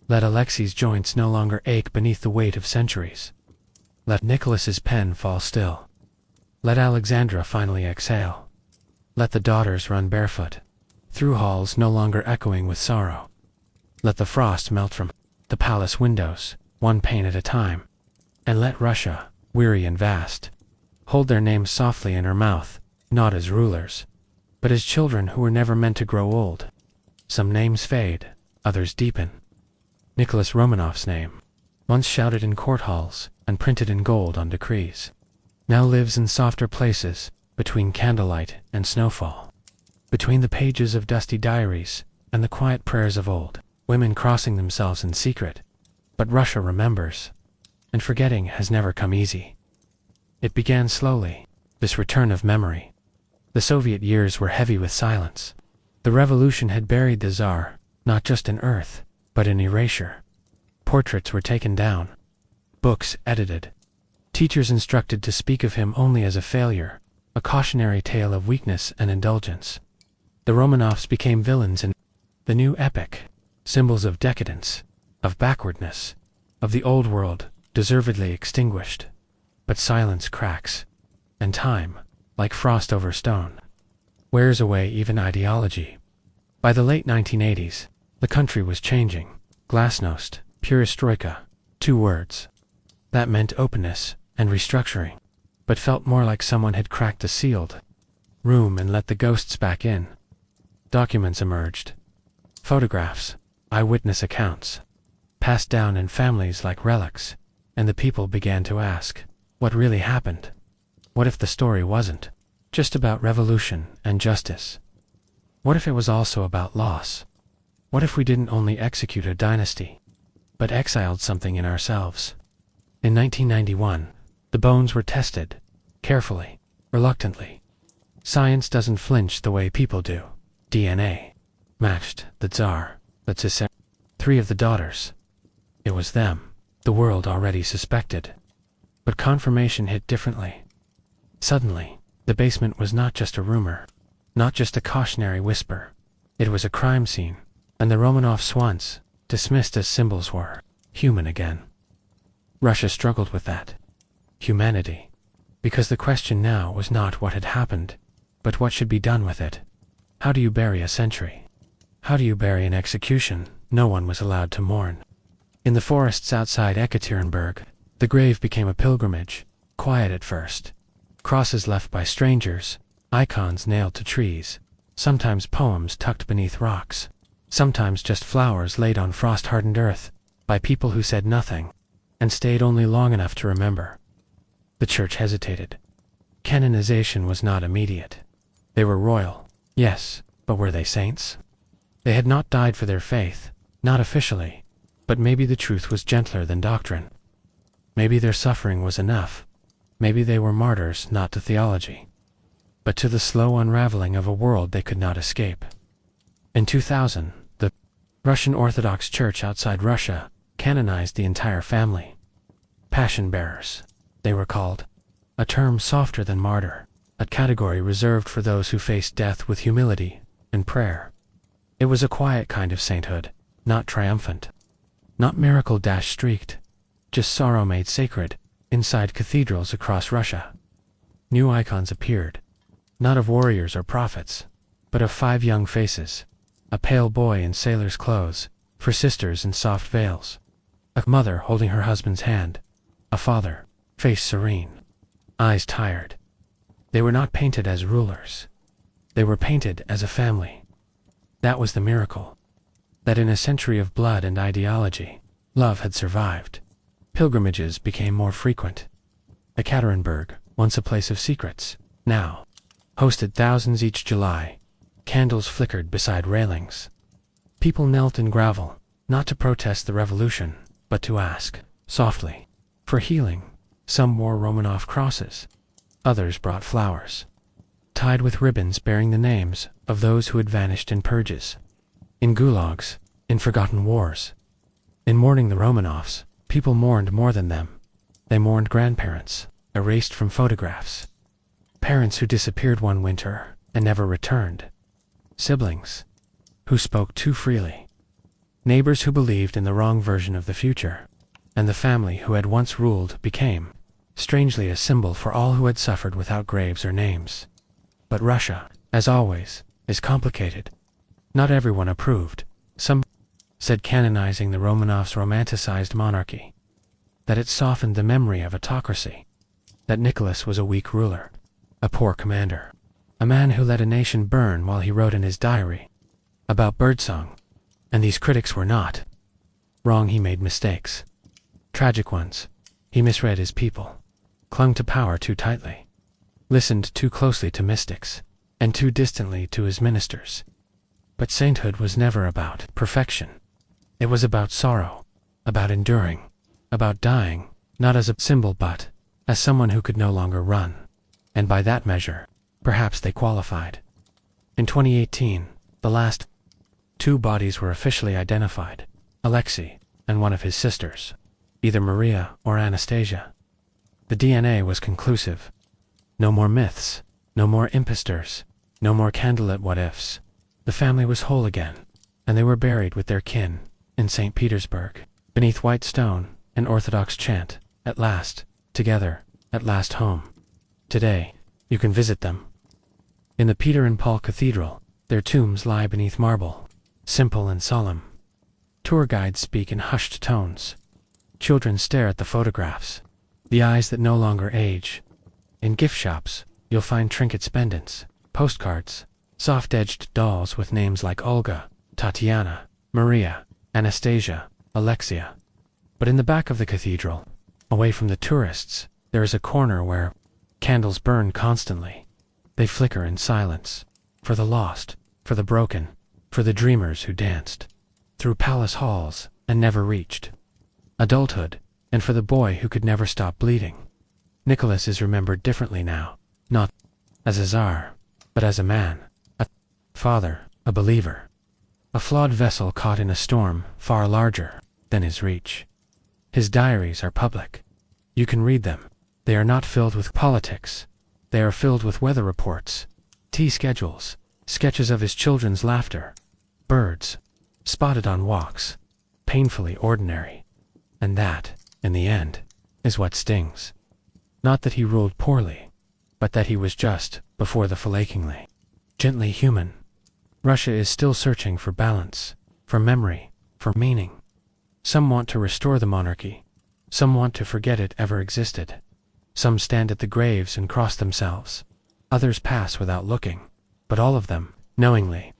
Let Alexei's joints no longer ache beneath the weight of centuries. Let Nicholas's pen fall still. Let Alexandra finally exhale. Let the daughters run barefoot, through halls no longer echoing with sorrow. Let the frost melt from the palace windows, one pane at a time. And let Russia, weary and vast, hold their names softly in her mouth, not as rulers, but as children who were never meant to grow old. Some names fade, others deepen. Nicholas Romanov's name, once shouted in court halls and printed in gold on decrees, now lives in softer places, between candlelight and snowfall, between the pages of dusty diaries and the quiet prayers of old women crossing themselves in secret. But Russia remembers, and forgetting has never come easy. It began slowly, this return of memory. The Soviet years were heavy with silence. The revolution had buried the Tsar, not just in earth, but in erasure. Portraits were taken down, books edited, teachers instructed to speak of him only as a failure, a cautionary tale of weakness and indulgence. The Romanovs became villains in the new epic, symbols of decadence, of backwardness, of the old world, deservedly extinguished. But silence cracks, and time, like frost over stone, wears away even ideology. By the late 1980s, the country was changing. Glasnost, perestroika, 2 words. That meant openness and restructuring, but felt more like someone had cracked a sealed room and let the ghosts back in. Documents emerged. Photographs, eyewitness accounts, passed down in families like relics, and the people began to ask, what really happened? What if the story wasn't just about revolution and justice? What if it was also about loss? What if we didn't only execute a dynasty, but exiled something in ourselves? In 1991, the bones were tested, carefully, reluctantly. Science doesn't flinch the way people do. DNA matched the Tsar, the Tsar, 3 of the daughters. It was them. the world already suspected. But confirmation hit differently. Suddenly, the basement was not just a rumor, not just a cautionary whisper. It was a crime scene, and the Romanovs, once dismissed as symbols, were human again. Russia struggled with that humanity, because the question now was not what had happened, but what should be done with it. How do you bury a century? How do you bury an execution no one was allowed to mourn? In the forests outside Ekaterinburg, the grave became a pilgrimage, quiet at first. Crosses left by strangers, icons nailed to trees, sometimes poems tucked beneath rocks, sometimes just flowers laid on frost-hardened earth, by people who said nothing, and stayed only long enough to remember. The church hesitated. Canonization was not immediate. They were royal, yes, but were they saints? They had not died for their faith, not officially, but maybe the truth was gentler than doctrine. Maybe their suffering was enough. Maybe they were martyrs not to theology, but to the slow unraveling of a world they could not escape. In 2000, the Russian Orthodox Church outside Russia canonized the entire family. Passion bearers, they were called, a term softer than martyr, a category reserved for those who faced death with humility and prayer. It was a quiet kind of sainthood, not triumphant, not miracle-streaked, just sorrow made sacred, inside cathedrals across Russia. New icons appeared, not of warriors or prophets, but of 5 young faces, a pale boy in sailor's clothes, for sisters in soft veils, a mother holding her husband's hand, a father, face serene, eyes tired. They were not painted as rulers. They were painted as a family. That was the miracle. That in a century of blood and ideology, love had survived. Pilgrimages became more frequent. Ekaterinburg, once a place of secrets, now hosted thousands each July. Candles flickered beside railings. People knelt in gravel, not to protest the revolution, but to ask, softly, for healing. Some wore Romanov crosses. Others brought flowers, tied with ribbons bearing the names of those who had vanished in purges, in gulags, in forgotten wars. In mourning the Romanovs, people mourned more than them. They mourned grandparents, erased from photographs. Parents who disappeared one winter and never returned. Siblings who spoke too freely. Neighbors who believed in the wrong version of the future. And the family who had once ruled became, strangely, a symbol for all who had suffered without graves or names. But Russia, as always, is complicated. Not everyone approved. Some said canonizing the Romanovs romanticized monarchy, that it softened the memory of autocracy, that Nicholas was a weak ruler, a poor commander, a man who let a nation burn while he wrote in his diary about birdsong. And these critics were not wrong. He made mistakes, tragic ones. He misread his people, clung to power too tightly, listened too closely to mystics, and too distantly to his ministers. But sainthood was never about perfection. It was about sorrow, about enduring, about dying, not as a symbol but as someone who could no longer run. And by that measure, perhaps they qualified. In 2018, the last 2 bodies were officially identified, Alexei and one of his sisters, either Maria or Anastasia. The DNA was conclusive. No more myths, no more imposters, no more candlelit what-ifs. The family was whole again, and they were buried with their kin in St. Petersburg, beneath white stone, an Orthodox chant, at last, together, at last home. Today, you can visit them. In the Peter and Paul Cathedral, their tombs lie beneath marble, simple and solemn. Tour guides speak in hushed tones. Children stare at the photographs, the eyes that no longer age. In gift shops, you'll find trinkets, pendants, postcards, soft-edged dolls with names like Olga, Tatiana, Maria, Anastasia, Alexia. But in the back of the cathedral, away from the tourists, there is a corner where candles burn constantly. They flicker in silence, for the lost, for the broken, for the dreamers who danced through palace halls and never reached adulthood, and for the boy who could never stop bleeding. Nicholas is remembered differently now, not as a czar, but as a man, a father, a believer, a flawed vessel caught in a storm far larger than his reach. His diaries are public. You can read them. They are not filled with politics. They are filled with weather reports, tea schedules, sketches of his children's laughter, birds, spotted on walks, painfully ordinary. And that, in the end, is what stings. Not that he ruled poorly, but that he was just, before the flankingly, gently human. Russia is still searching for balance, for memory, for meaning. Some want to restore the monarchy. Some want to forget it ever existed. Some stand at the graves and cross themselves. Others pass without looking. But all of them, knowingly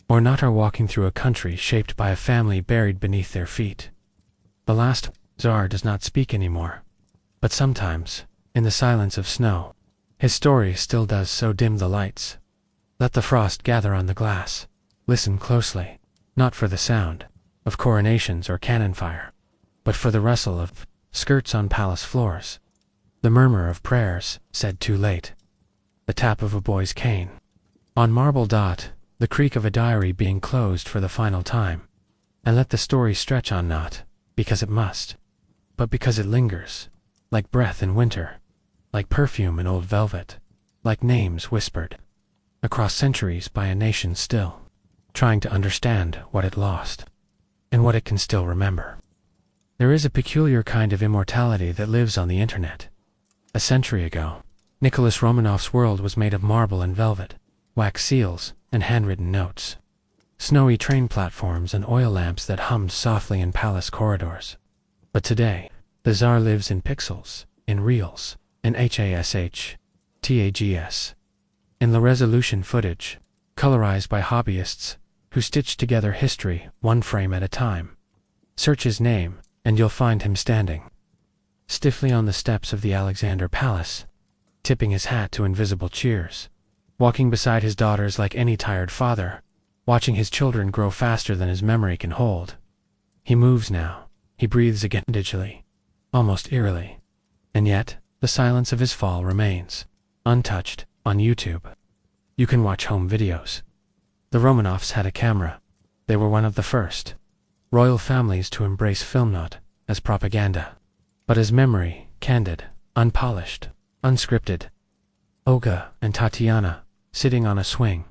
or not, are walking through a country shaped by a family buried beneath their feet. The last Tsar does not speak anymore. But sometimes, in the silence of snow, his story still does so. Dim the lights. Let the frost gather on the glass. Listen closely, not for the sound of coronations or cannon fire, but for the rustle of skirts on palace floors, the murmur of prayers said too late, the tap of a boy's cane on marble, the creak of a diary being closed for the final time. And let the story stretch on, not because it must, but because it lingers, like breath in winter, like perfume in old velvet, like names whispered across centuries by a nation still trying to understand what it lost and what it can still remember. There is a peculiar kind of immortality that lives on the internet. A century ago, Nicholas Romanovs' world was made of marble and velvet, wax seals and handwritten notes, snowy train platforms and oil lamps that hummed softly in palace corridors. But today, the Tsar lives in pixels, in reels, in tags, in low-resolution footage, colorized by hobbyists who stitch together history one frame at a time. Search his name, and you'll find him standing stiffly on the steps of the Alexander Palace, tipping his hat to invisible cheers, walking beside his daughters like any tired father, watching his children grow faster than his memory can hold. He moves now. He breathes again digitally, almost eerily. And yet, the silence of his fall remains untouched on YouTube. You can watch home videos. The Romanovs had a camera. They were one of the first royal families to embrace film not as propaganda, but as memory, candid, unpolished, unscripted. Olga and Tatiana, sitting on a swing.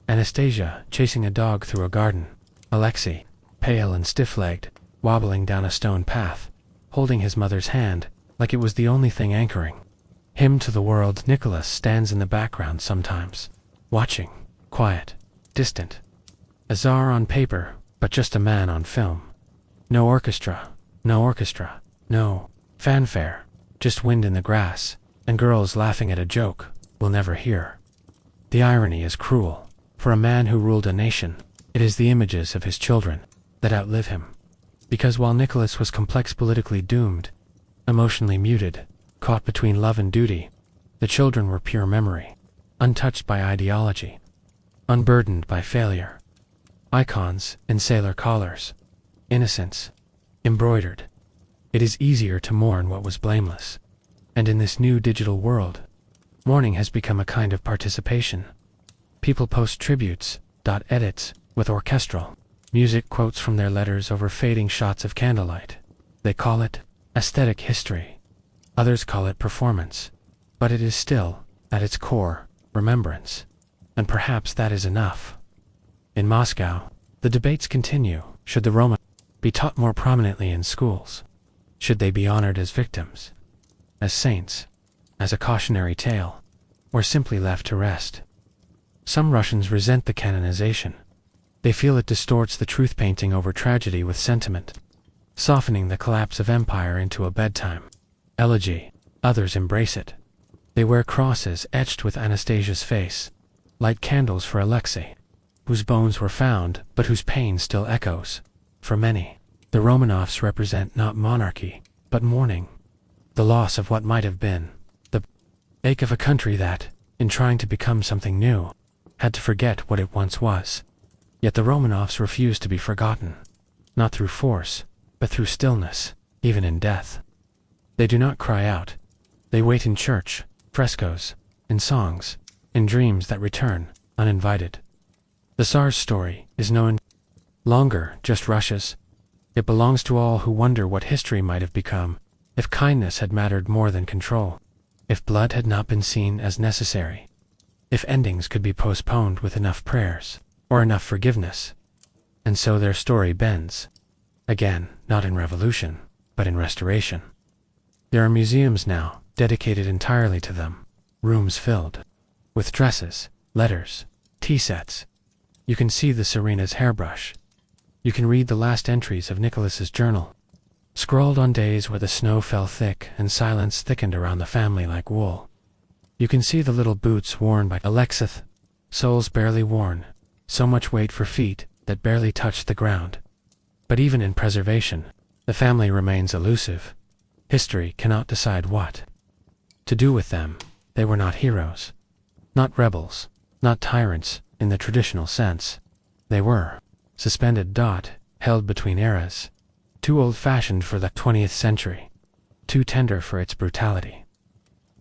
Anastasia, chasing a dog through a garden. Alexei, pale and stiff-legged, wobbling down a stone path, holding his mother's hand, like it was the only thing anchoring him to the world. Nicholas stands in the background sometimes, watching, quiet, distant. A Tsar on paper, but just a man on film. No orchestra, no fanfare, just wind in the grass, and girls laughing at a joke we'll never hear. The irony is cruel. For a man who ruled a nation, it is the images of his children that outlive him. Because while Nicholas was complex, politically doomed, emotionally muted, caught between love and duty, the children were pure memory, untouched by ideology, unburdened by failure. Icons in sailor collars, innocence, embroidered. It is easier to mourn what was blameless. And in this new digital world, mourning has become a kind of participation. People post tributes, edits, with orchestral music, quotes from their letters over fading shots of candlelight. They call it aesthetic history. Others call it performance. But it is still, at its core, remembrance. And perhaps that is enough. In Moscow, the debates continue. Should the Romanovs be taught more prominently in schools? Should they be honored as victims, as saints, as a cautionary tale, or simply left to rest? Some Russians resent the canonization. They feel it distorts the truth, painting over tragedy with sentiment, softening the collapse of empire into a bedtime elegy. Others embrace it. They wear crosses etched with Anastasia's face, light candles for Alexei, whose bones were found but whose pain still echoes. For many, the Romanovs represent not monarchy, but mourning, the loss of what might have been, the ache of a country that, in trying to become something new, had to forget what it once was. Yet the Romanovs refuse to be forgotten, not through force, but through stillness, even in death. They do not cry out. They wait in church, frescoes, in songs, in dreams that return, uninvited. The Tsar's story is no longer just Russia's. It belongs to all who wonder what history might have become if kindness had mattered more than control, if blood had not been seen as necessary, if endings could be postponed with enough prayers or enough forgiveness. And so their story bends. Again, not in revolution, but in restoration. There are museums now dedicated entirely to them, rooms filled with dresses, letters, tea sets. You can see the Serena's hairbrush. You can read the last entries of Nicholas's journal, scrawled on days where the snow fell thick and silence thickened around the family like wool. You can see the little boots worn by Alexith, soles barely worn, so much weight for feet that barely touched the ground. But even in preservation, the family remains elusive. History cannot decide what to do with them. They were not heroes, not rebels, not tyrants in the traditional sense. They were suspended, held between eras, too old-fashioned for the 20th century, too tender for its brutality.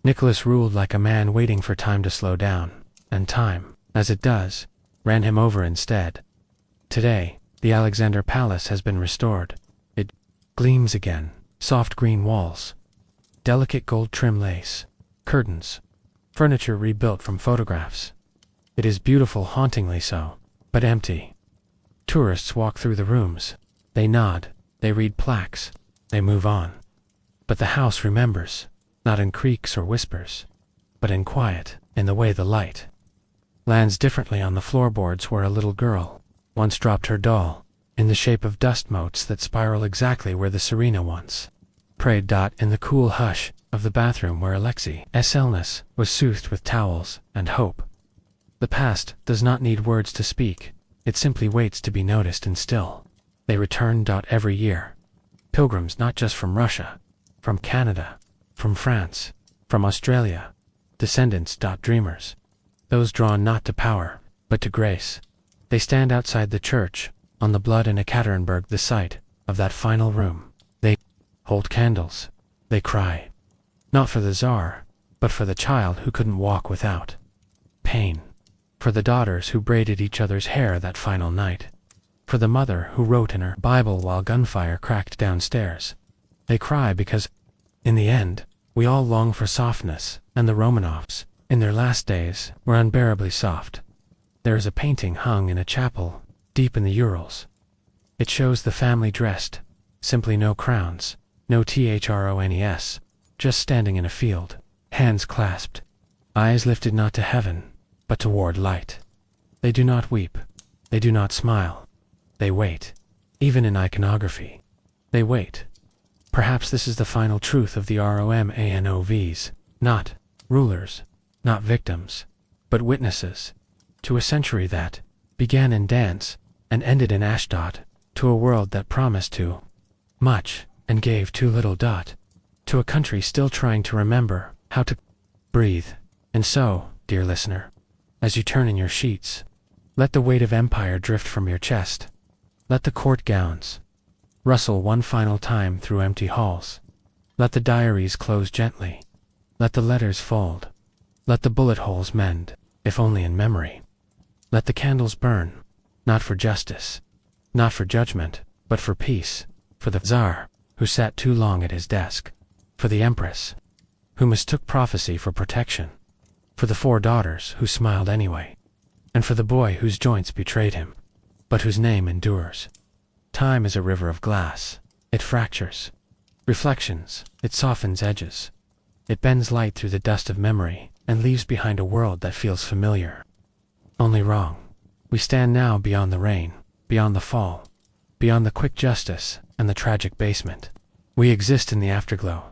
Nicholas ruled like a man waiting for time to slow down, and time, as it does, ran him over instead. Today, the Alexander Palace has been restored. It gleams again, soft green walls, delicate gold trim lace, curtains, furniture rebuilt from photographs. It is beautiful, hauntingly so, but empty. Tourists walk through the rooms. They nod, they read plaques, they move on. But the house remembers, not in creaks or whispers, but in quiet, in the way the light lands differently on the floorboards where a little girl once dropped her doll, in the shape of dust motes that spiral exactly where the Serena once prayed. In the cool hush of the bathroom where Alexi's illness was soothed with towels and hope. The past does not need words to speak, it simply waits to be noticed and still. They return. Every year. Pilgrims not just from Russia, from Canada, from France, from Australia. Descendants. Dreamers. Those drawn not to power, but to grace. They stand outside the church, on the blood in Ekaterinburg, the site of that final room. They hold candles. They cry. Not for the Tsar, but for the child who couldn't walk without pain. For the daughters who braided each other's hair that final night. For the mother who wrote in her Bible while gunfire cracked downstairs. They cry because, in the end, we all long for softness, and the Romanovs, in their last days, were unbearably soft. There is a painting hung in a chapel, deep in the Urals. It shows the family dressed, simply no crowns, no thrones, just standing in a field, hands clasped, eyes lifted not to heaven, but toward light. They do not weep, they do not smile. They wait, even in iconography. They wait. Perhaps this is the final truth of the Romanovs, not rulers, not victims, but witnesses, to a century that began in dance and ended in Ashdod, to a world that promised too much and gave too little. To a country still trying to remember how to breathe. And so, dear listener, as you turn in your sheets, let the weight of empire drift from your chest. Let the court gowns rustle one final time through empty halls. Let the diaries close gently. Let the letters fold. Let the bullet holes mend, if only in memory. Let the candles burn, not for justice, not for judgment, but for peace, for the Tsar, who sat too long at his desk, for the Empress, who mistook prophecy for protection, for the 4 daughters who smiled anyway, and for the boy whose joints betrayed him, but whose name endures. Time is a river of glass. It fractures reflections, it softens edges. It bends light through the dust of memory and leaves behind a world that feels familiar. Only wrong. We stand now beyond the rain, beyond the fall, beyond the quick justice and the tragic basement. We exist in the afterglow.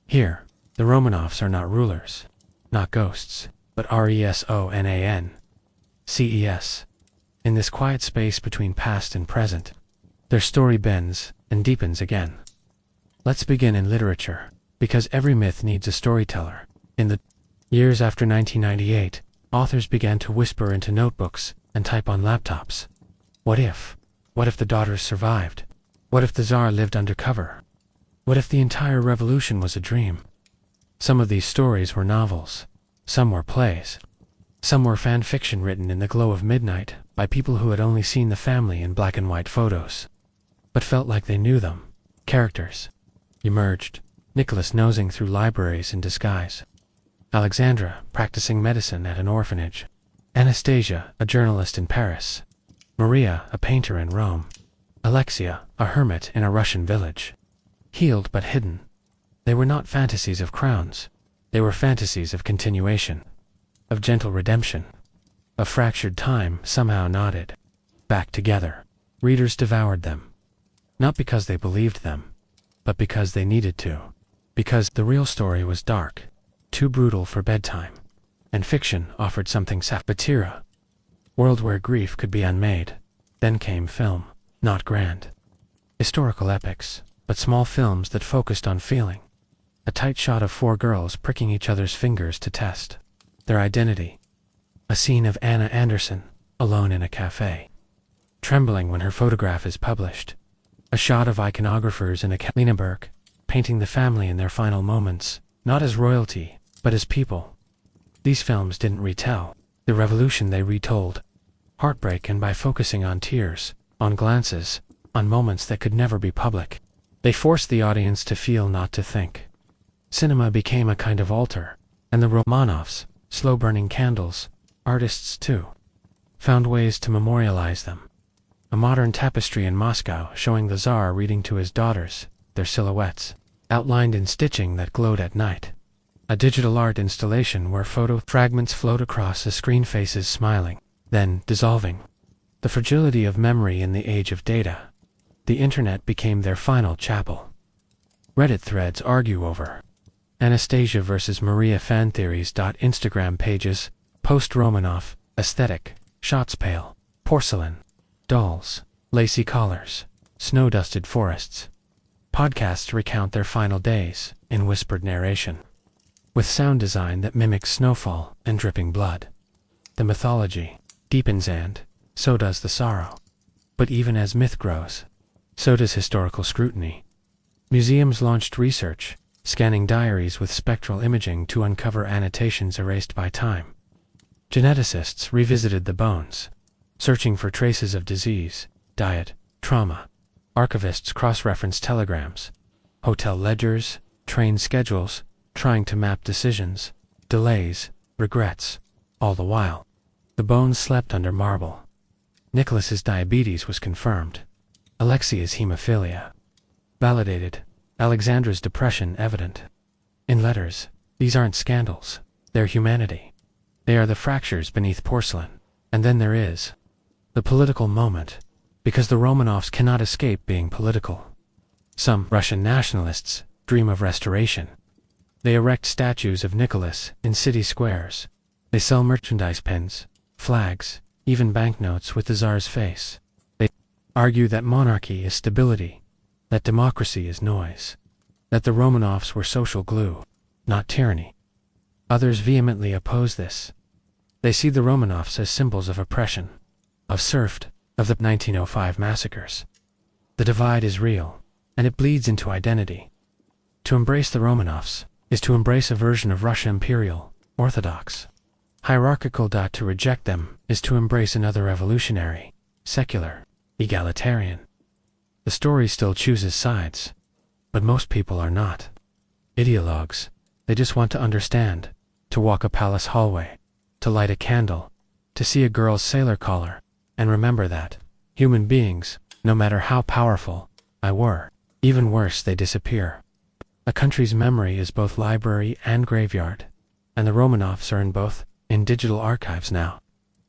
Here, the Romanovs are not rulers, not ghosts, but RESONAN. CES. In this quiet space between past and present, their story bends and deepens again. Let's begin in literature, because every myth needs a storyteller. In the years after 1998, authors began to whisper into notebooks and type on laptops. What if? What if the daughters survived? What if the Tsar lived undercover? What if the entire revolution was a dream? Some of these stories were novels. Some were plays. Some were fan fiction written in the glow of midnight by people who had only seen the family in black and white photos. but felt like they knew them. Characters emerged. Nicholas nosing through libraries in disguise. Alexandra practicing medicine at an orphanage. Anastasia, a journalist in Paris. Maria, a painter in Rome. Alexia, a hermit in a Russian village. Healed but hidden. They were not fantasies of crowns. They were fantasies of continuation, of gentle redemption, of fractured time somehow knotted back together. Readers devoured them, not because they believed them, but because they needed to. Because the real story was dark, too brutal for bedtime, and fiction offered something satira. World where grief could be unmade. Then came film, not grand historical epics, but small films that focused on feeling. A tight shot of 4 girls pricking each other's fingers to test their identity. A scene of Anna Anderson, alone in a cafe, trembling when her photograph is published. A shot of iconographers in a Linaberg, painting the family in their final moments, not as royalty, but as people. These films didn't retell the revolution, they retold heartbreak, and by focusing on tears, on glances, on moments that could never be public, they forced the audience to feel, not to think. Cinema became a kind of altar, and the Romanovs, slow-burning candles, artists too, found ways to memorialize them. A modern tapestry in Moscow showing the Tsar reading to his daughters, their silhouettes, outlined in stitching that glowed at night. A digital art installation where photo fragments float across a screen, faces smiling, then dissolving. The fragility of memory in the age of data. The internet became their final chapel. Reddit threads argue over Anastasia versus Maria fan theories. Instagram pages, post-Romanov, aesthetic, shots pale, porcelain, dolls, lacy collars, snow-dusted forests. Podcasts recount their final days, in whispered narration, with sound design that mimics snowfall and dripping blood. The mythology deepens, and so does the sorrow. But even as myth grows, so does historical scrutiny. Museums launched research, scanning diaries with spectral imaging to uncover annotations erased by time. Geneticists revisited the bones, searching for traces of disease, diet, trauma. Archivists cross-referenced telegrams, hotel ledgers, train schedules, trying to map decisions, delays, regrets. All the while, the bones slept under marble. Nicholas's diabetes was confirmed. Alexia's hemophilia validated. Alexandra's depression evident. In letters, these aren't scandals, they're humanity. They are the fractures beneath porcelain. And then there is the political moment, because the Romanovs cannot escape being political. Some Russian nationalists dream of restoration. They erect statues of Nicholas in city squares. They sell merchandise pins, flags, even banknotes with the Tsar's face. They argue that monarchy is stability, that democracy is noise, that the Romanovs were social glue, not tyranny. Others vehemently oppose this. They see the Romanovs as symbols of oppression, of serfdom, of the 1905 massacres. The divide is real, and it bleeds into identity. To embrace the Romanovs is to embrace a version of Russia imperial, orthodox, hierarchical. To reject them is to embrace another revolutionary, secular, egalitarian. The story still chooses sides, but most people are not ideologues. They just want to understand, to walk a palace hallway, to light a candle, to see a girl's sailor collar, and remember that human beings, no matter how powerful, were, even worse, they disappear. A country's memory is both library and graveyard, and the Romanovs are in both, in digital archives now.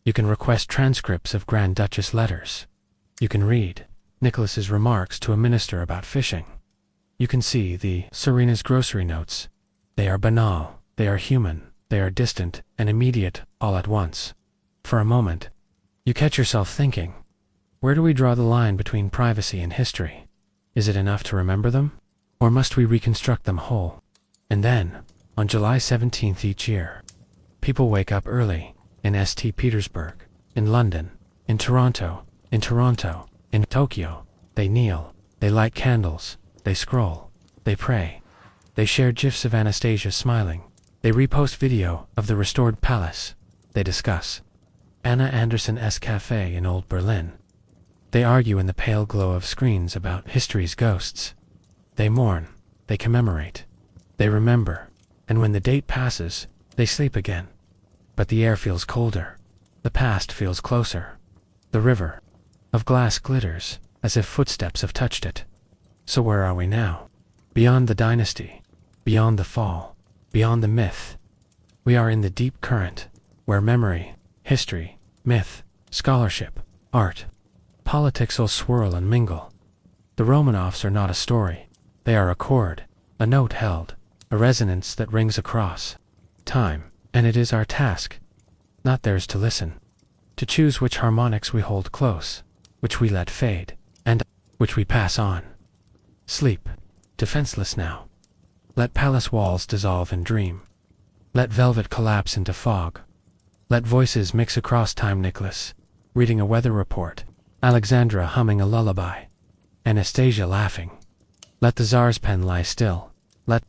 You can request transcripts of Grand Duchess letters. You can read Nicholas's remarks to a minister about fishing. You can see the Serena's grocery notes. They are banal, they are human, they are distant and immediate, all at once. For a moment, you catch yourself thinking, where do we draw the line between privacy and history? Is it enough to remember them? Or must we reconstruct them whole? And then, on July 17th each year, people wake up early, in St. Petersburg, in London, in Toronto, in Tokyo. They kneel, they light candles, they scroll, they pray. They share gifs of Anastasia smiling. They repost video of the restored palace. They discuss Anna Anderson's cafe in Old Berlin. They argue in the pale glow of screens about history's ghosts. They mourn, they commemorate, they remember, and when the date passes, they sleep again. But the air feels colder, the past feels closer. The river of glass glitters, as if footsteps have touched it. So where are we now? Beyond the dynasty, beyond the fall, beyond the myth. We are in the deep current, where memory, history, myth, scholarship, art, politics all swirl and mingle. The Romanovs are not a story. They are a chord, a note held, a resonance that rings across time, and it is our task, not theirs to listen, to choose which harmonics we hold close, which we let fade, and which we pass on. Sleep, defenseless now. Let palace walls dissolve in dream. Let velvet collapse into fog. Let voices mix across time. Nicholas, reading a weather report. Alexandra humming a lullaby. Anastasia laughing. Let the Tsar's pen lie still. Let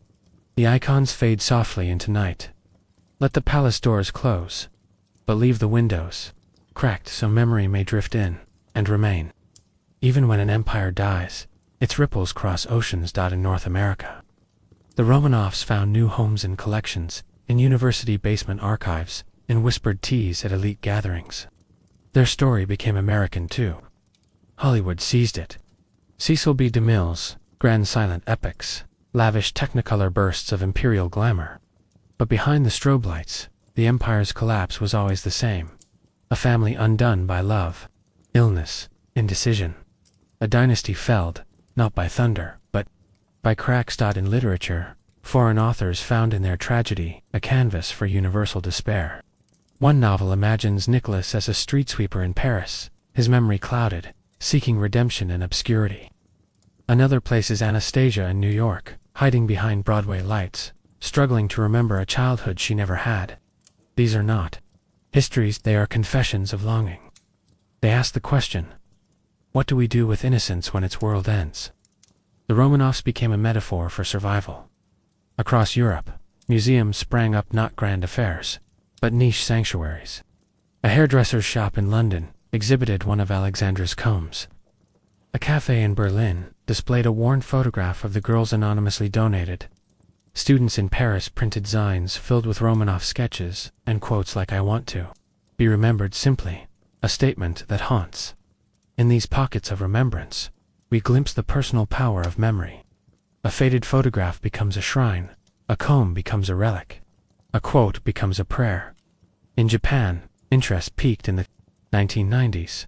the icons fade softly into night. Let the palace doors close, but leave the windows cracked so memory may drift in and remain. Even when an empire dies, its ripples cross oceans. In North America, the Romanovs found new homes in collections, in university basement archives, in whispered teas at elite gatherings. Their story became American too. Hollywood seized it. Cecil B. DeMille's grand silent epics, lavish technicolor bursts of imperial glamour. But behind the strobe lights, the empire's collapse was always the same. A family undone by love, illness, indecision. A dynasty felled, not by thunder, but by cracks. In literature, foreign authors found in their tragedy a canvas for universal despair. One novel imagines Nicholas as a street sweeper in Paris, his memory clouded, seeking redemption in obscurity. Another places Anastasia in New York, hiding behind Broadway lights, struggling to remember a childhood she never had. These are not histories, they are confessions of longing. They ask the question, what do we do with innocence when its world ends? The Romanovs became a metaphor for survival. Across Europe, museums sprang up, not grand affairs, but niche sanctuaries. A hairdresser's shop in London exhibited one of Alexandra's combs. A cafe in Berlin displayed a worn photograph of the girls anonymously donated. Students in Paris printed zines filled with Romanov sketches and quotes like "I want to be remembered simply," a statement that haunts. In these pockets of remembrance, we glimpse the personal power of memory. A faded photograph becomes a shrine, a comb becomes a relic, a quote becomes a prayer. In Japan, interest peaked in the 1990s.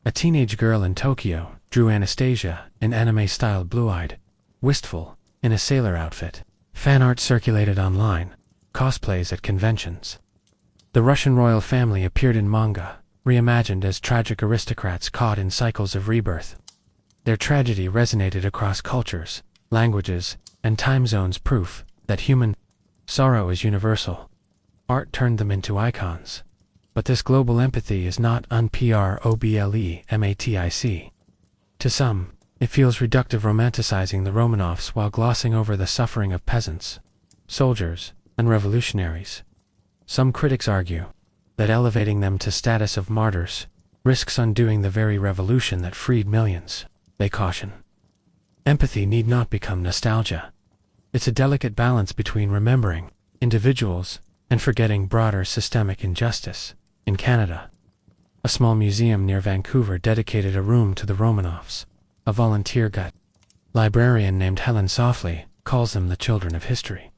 A teenage girl in Tokyo drew Anastasia in anime-styled blue-eyed, wistful, in a sailor outfit. Fan art circulated online, cosplays at conventions. The Russian royal family appeared in manga, reimagined as tragic aristocrats caught in cycles of rebirth. Their tragedy resonated across cultures, languages, and time zones, proof that human sorrow is universal. Art turned them into icons. But this global empathy is not unproblematic. To some, it feels reductive, romanticizing the Romanovs while glossing over the suffering of peasants, soldiers, and revolutionaries. Some critics argue that elevating them to status of martyrs risks undoing the very revolution that freed millions. They caution, empathy need not become nostalgia. It's a delicate balance between remembering individuals and forgetting broader systemic injustice. In Canada, a small museum near Vancouver dedicated a room to the Romanovs. A volunteer librarian named Helen softly calls them the children of history.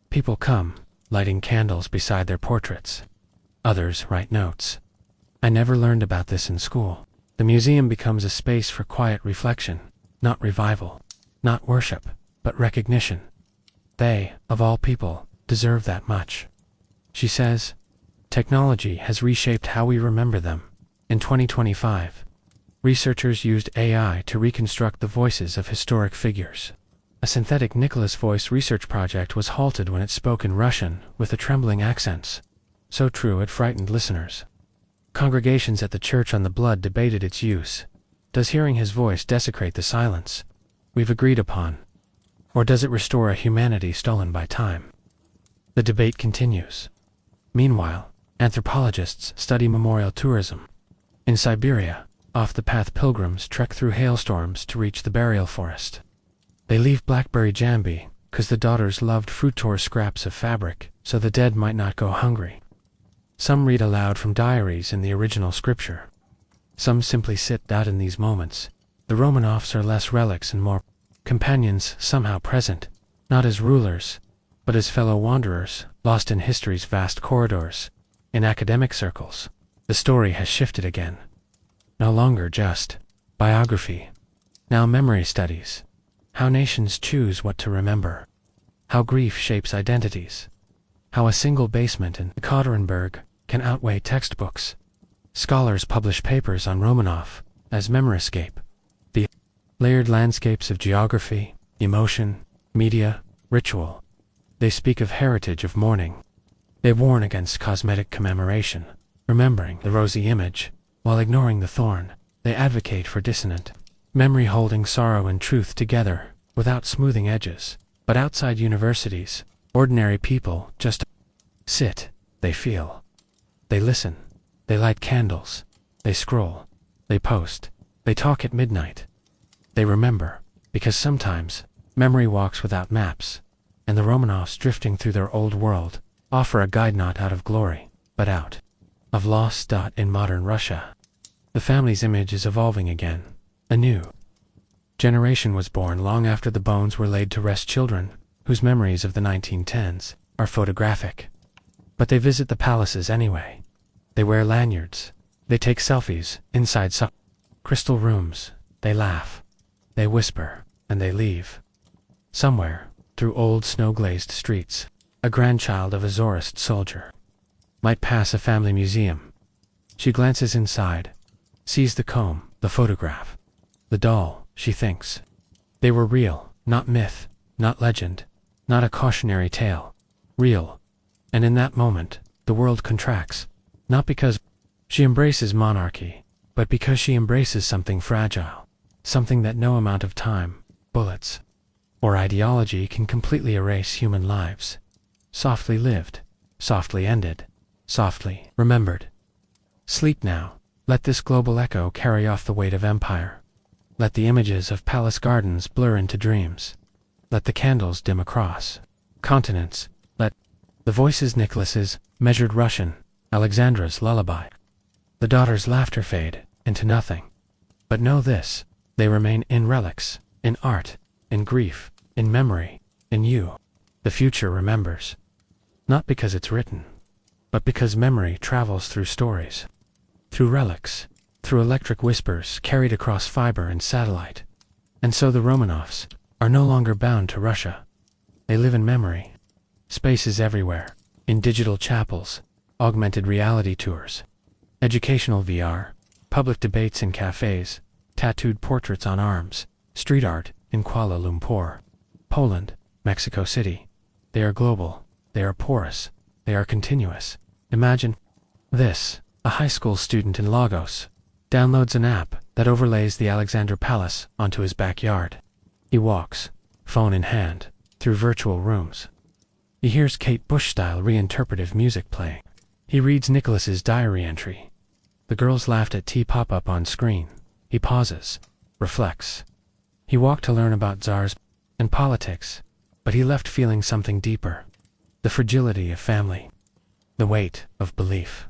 People come, lighting candles beside their portraits. Others write notes. I never learned about this in school. The museum becomes a space for quiet reflection, not revival, not worship, but recognition. They, of all people, deserve that much. She says, technology has reshaped how we remember them. In 2025, researchers used AI to reconstruct the voices of historic figures. A synthetic Nicholas voice research project was halted when it spoke in Russian with the trembling accents. So true it frightened listeners. Congregations at the Church on the Blood debated its use. Does hearing his voice desecrate the silence we've agreed upon? Or does it restore a humanity stolen by time? The debate continues. Meanwhile, anthropologists study memorial tourism. In Siberia, Off-the-path pilgrims trek through hailstorms to reach the burial forest. They leave blackberry jambi, 'cause the daughters loved fruit-tore scraps of fabric, so the dead might not go hungry. Some read aloud from diaries in the original scripture. Some simply sit out in these moments. The Romanovs are less relics and more companions, somehow present, not as rulers, but as fellow wanderers, lost in history's vast corridors. In academic circles, the story has shifted again. No longer just biography. Now memory studies. How nations choose what to remember. How grief shapes identities. How a single basement in Ekaterinburg can outweigh textbooks. Scholars publish papers on Romanov as memoriscape. The layered landscapes of geography, emotion, media, ritual. They speak of heritage of mourning. They warn against cosmetic commemoration, remembering the rosy image, while ignoring the thorn. They advocate for dissonant memory, holding sorrow and truth together, without smoothing edges. But outside universities, ordinary people just sit, they feel. They listen, they light candles, they scroll, they post, they talk at midnight. They remember, because sometimes memory walks without maps, and the Romanovs drifting through their old world offer a guide not out of glory, but out of loss. In modern Russia, the family's image is evolving again. A new generation was born long after the bones were laid to rest, children whose memories of the 1910s are photographic. But they visit the palaces anyway. They wear lanyards. They take selfies inside crystal rooms. They laugh. They whisper, and they leave. Somewhere, through old snow-glazed streets, a grandchild of a Tsarist soldier might pass a family museum. She glances inside, sees the comb, the photograph, the doll. She thinks they were real, not myth, not legend, not a cautionary tale. Real. And in that moment, the world contracts, not because she embraces monarchy, but because she embraces something fragile, something that no amount of time, bullets, or ideology can completely erase. Human lives. Softly lived, softly ended, softly remembered. Sleep now. Let this global echo carry off the weight of empire. Let the images of palace gardens blur into dreams. Let the candles dim across continents. Let the voices, Nicholas's measured Russian, Alexandra's lullaby, the daughter's laughter fade into nothing. But know this, they remain in relics, in art, in grief, in memory, in you. The future remembers. Not because it's written, but because memory travels through stories, through relics, through electric whispers carried across fiber and satellite. And so the Romanovs are no longer bound to Russia. They live in memory. Spaces everywhere, in digital chapels, augmented reality tours, educational VR, public debates in cafes, tattooed portraits on arms, street art in Kuala Lumpur, Poland, Mexico City. They are global, they are porous, they are continuous. Imagine this: a high school student in Lagos downloads an app that overlays the Alexandra Palace onto his backyard. He walks, phone in hand, through virtual rooms. He hears Kate Bush-style reinterpretive music playing. He reads Nicholas's diary entry. The girls laughed at tea pop-up on screen. He pauses, reflects. He walked to learn about czars and politics, but he left feeling something deeper. The fragility of family. The weight of belief.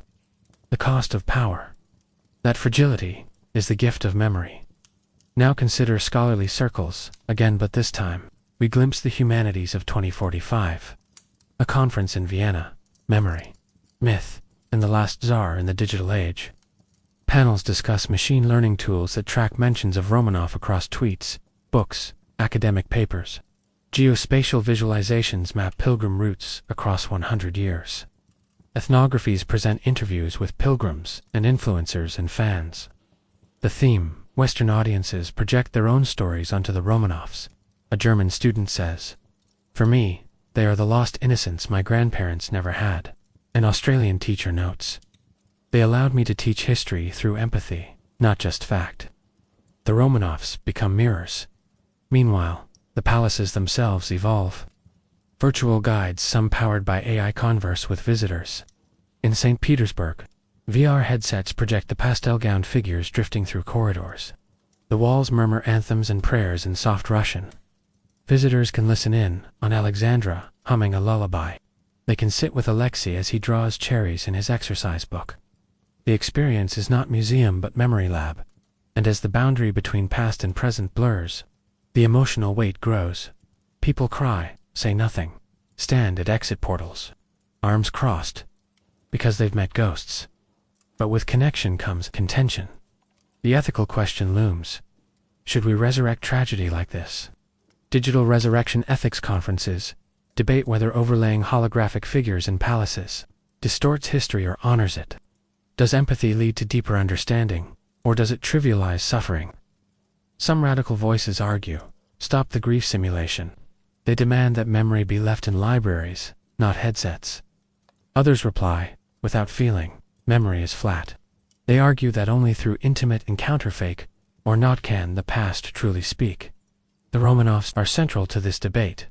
The cost of power. That fragility is the gift of memory. Now consider scholarly circles, again, but this time, we glimpse the humanities of 2045. A conference in Vienna. Memory. Myth. And the last czar in the digital age. Panels discuss machine learning tools that track mentions of Romanov across tweets, books, academic papers. Geospatial visualizations map pilgrim routes across 100 years. Ethnographies present interviews with pilgrims and influencers and fans. The theme: Western audiences project their own stories onto the Romanovs. A German student says, "For me, they are the lost innocents my grandparents never had." An Australian teacher notes, "They allowed me to teach history through empathy, not just fact." The Romanovs become mirrors. Meanwhile, the palaces themselves evolve. Virtual guides, some powered by AI, converse with visitors. In St. Petersburg, VR headsets project the pastel-gowned figures drifting through corridors. The walls murmur anthems and prayers in soft Russian. Visitors can listen in on Alexandra, humming a lullaby. They can sit with Alexei as he draws cherries in his exercise book. The experience is not museum but memory lab, and as the boundary between past and present blurs, the emotional weight grows. People cry, say nothing, stand at exit portals, arms crossed, because they've met ghosts. But with connection comes contention. The ethical question looms. Should we resurrect tragedy like this? Digital resurrection ethics conferences debate whether overlaying holographic figures in palaces distorts history or honors it. Does empathy lead to deeper understanding, or does it trivialize suffering? Some radical voices argue, stop the grief simulation. They demand that memory be left in libraries, not headsets. Others reply, without feeling, memory is flat. They argue that only through intimate encounter fake or not can the past truly speak. The Romanovs are central to this debate.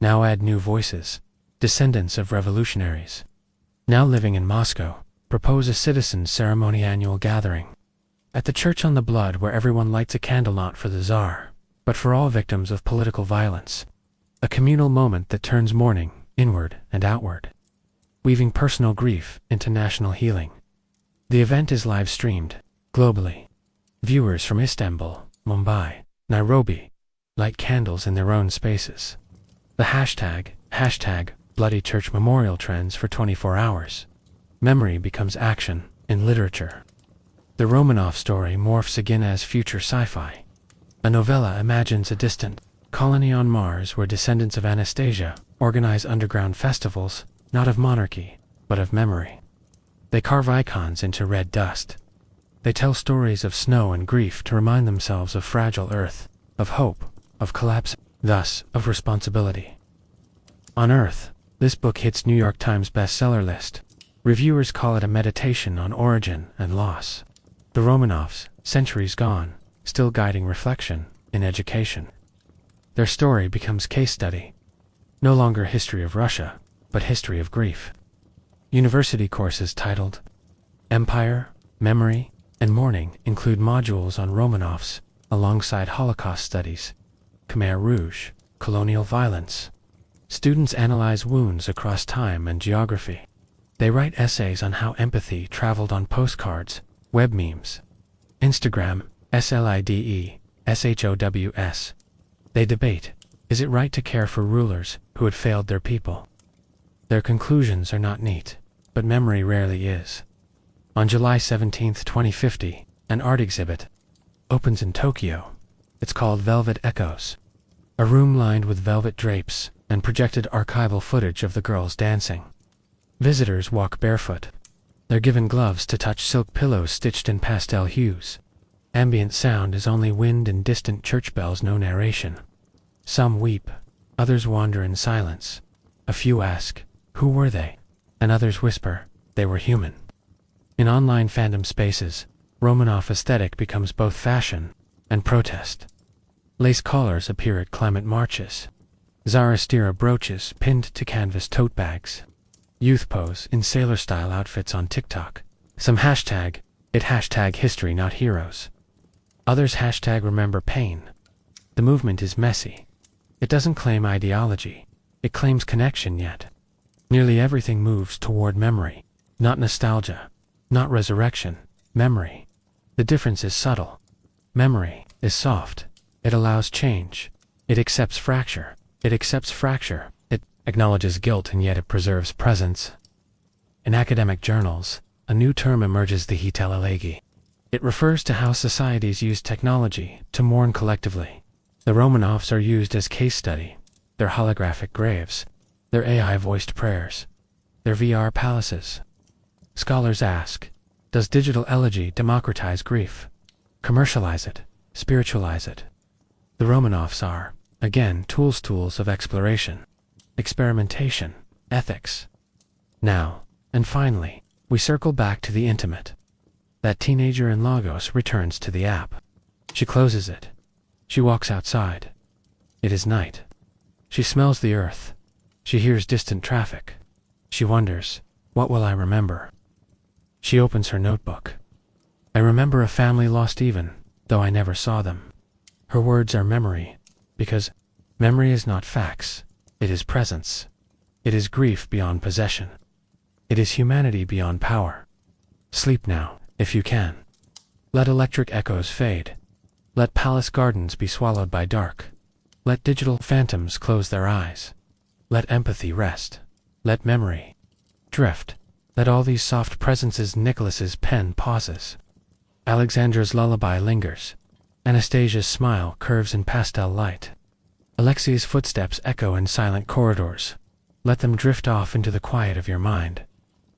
Now add new voices, descendants of revolutionaries. Now living in Moscow, propose a citizens' ceremony annual gathering. At the church on the blood where everyone lights a candle not for the Tsar, but for all victims of political violence. A communal moment that turns mourning inward and outward, weaving personal grief into national healing. The event is live-streamed, globally. Viewers from Istanbul, Mumbai, Nairobi, light candles in their own spaces. The hashtag Bloody Church Memorial trends for 24 hours. Memory becomes action in literature. The Romanov story morphs again as future sci-fi. A novella imagines a distant colony on Mars where descendants of Anastasia organize underground festivals, not of monarchy, but of memory. They carve icons into red dust. They tell stories of snow and grief to remind themselves of fragile Earth, of hope, of collapse, thus of responsibility. On Earth, this book hits New York Times bestseller list. Reviewers call it a meditation on origin and loss. The Romanovs, centuries gone, still guiding reflection in education. Their story becomes case study. No longer history of Russia, but history of grief. University courses titled Empire, Memory, and Mourning include modules on Romanovs, alongside Holocaust studies, Khmer Rouge, colonial violence. Students analyze wounds across time and geography. They write essays on how empathy traveled on postcards, web memes, Instagram, SLIDE, SHOWS. They debate, is it right to care for rulers who had failed their people? Their conclusions are not neat, but memory rarely is. On July 17, 2050, an art exhibit opens in Tokyo. It's called Velvet Echoes. A room lined with velvet drapes and projected archival footage of the girls dancing. Visitors walk barefoot. They're given gloves to touch silk pillows stitched in pastel hues. Ambient sound is only wind and distant church bells, no narration. Some weep, others wander in silence. A few ask, who were they? And others whisper, they were human. In online fandom spaces, Romanov aesthetic becomes both fashion and protest. Lace collars appear at climate marches. Zarastira brooches pinned to canvas tote bags. Youth pose in sailor-style outfits on TikTok. Some hashtag history not heroes. Others hashtag remember pain. The movement is messy. It doesn't claim ideology. It claims connection yet. Nearly everything moves toward memory, not nostalgia, not resurrection, memory. The difference is subtle. Memory is soft. It allows change. It accepts fracture. It acknowledges guilt and yet it preserves presence. In academic journals, a new term emerges, the hitelelegi. It refers to how societies use technology to mourn collectively. The Romanovs are used as case study, their holographic graves, their AI-voiced prayers, their VR palaces. Scholars ask, does digital elegy democratize grief? Commercialize it? Spiritualize it? The Romanovs are, again, tools of exploration, experimentation, ethics. Now, and finally, we circle back to the intimate. That teenager in Lagos returns to the app. She closes it. She walks outside. It is night. She smells the earth. She hears distant traffic. She wonders, what will I remember? She opens her notebook. I remember a family lost even, though I never saw them. Her words are memory, because memory is not facts, it is presence. It is grief beyond possession. It is humanity beyond power. Sleep now, if you can. Let electric echoes fade. Let palace gardens be swallowed by dark. Let digital phantoms close their eyes. Let empathy rest. Let memory drift. Let all these soft presences. Nicholas's pen pauses. Alexandra's lullaby lingers. Anastasia's smile curves in pastel light. Alexei's footsteps echo in silent corridors. Let them drift off into the quiet of your mind.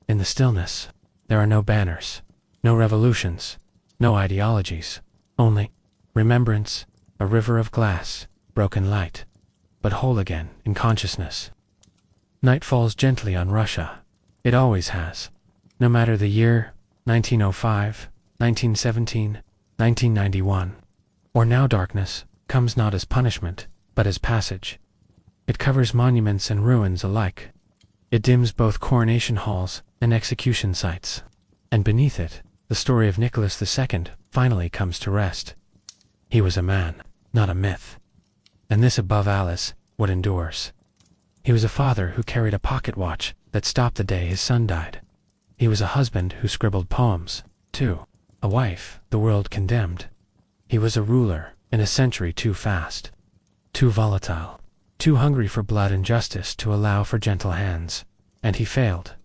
In the stillness, there are no banners, no revolutions, no ideologies, only remembrance, a river of glass, broken light, but whole again in consciousness. Night falls gently on Russia. It always has. No matter the year, 1905, 1917, 1991, or now darkness comes not as punishment, but as passage. It covers monuments and ruins alike. It dims both coronation halls and execution sites. And beneath it, the story of Nicholas II finally comes to rest. He was a man, not a myth. And this above Alice, what endures. He was a father who carried a pocket watch that stopped the day his son died. He was a husband who scribbled poems, too. A wife the world condemned. He was a ruler in a century too fast, too volatile, too hungry for blood and justice to allow for gentle hands. And he failed.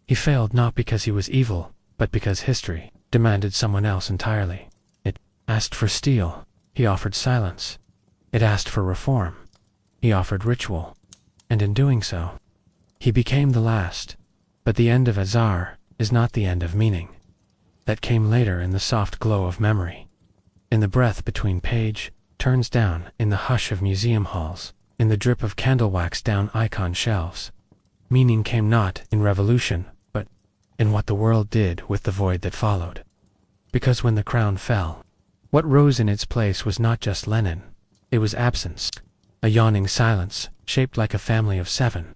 He failed not because he was evil, but because history demanded someone else entirely. It asked for steel, he offered silence. It asked for reform, he offered ritual. And in doing so, he became the last. But the end of a czar is not the end of meaning. That came later in the soft glow of memory. In the breath between page turns down, in the hush of museum halls, in the drip of candle wax down icon shelves. Meaning came not in revolution, but in what the world did with the void that followed. Because when the crown fell, what rose in its place was not just Lenin, it was absence. A yawning silence, shaped like a family of 7.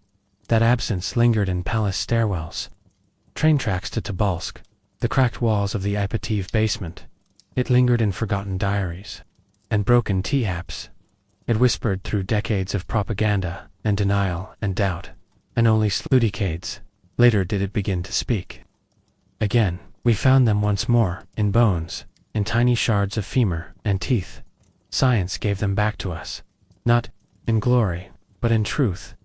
That absence lingered in palace stairwells, train tracks to Tobolsk, the cracked walls of the Ipativ basement. It lingered in forgotten diaries and broken teahaps. It whispered through decades of propaganda and denial and doubt, and only decades later did it begin to speak. Again, we found them once more, in bones, in tiny shards of femur and teeth. Science gave them back to us, not in glory, but in truth.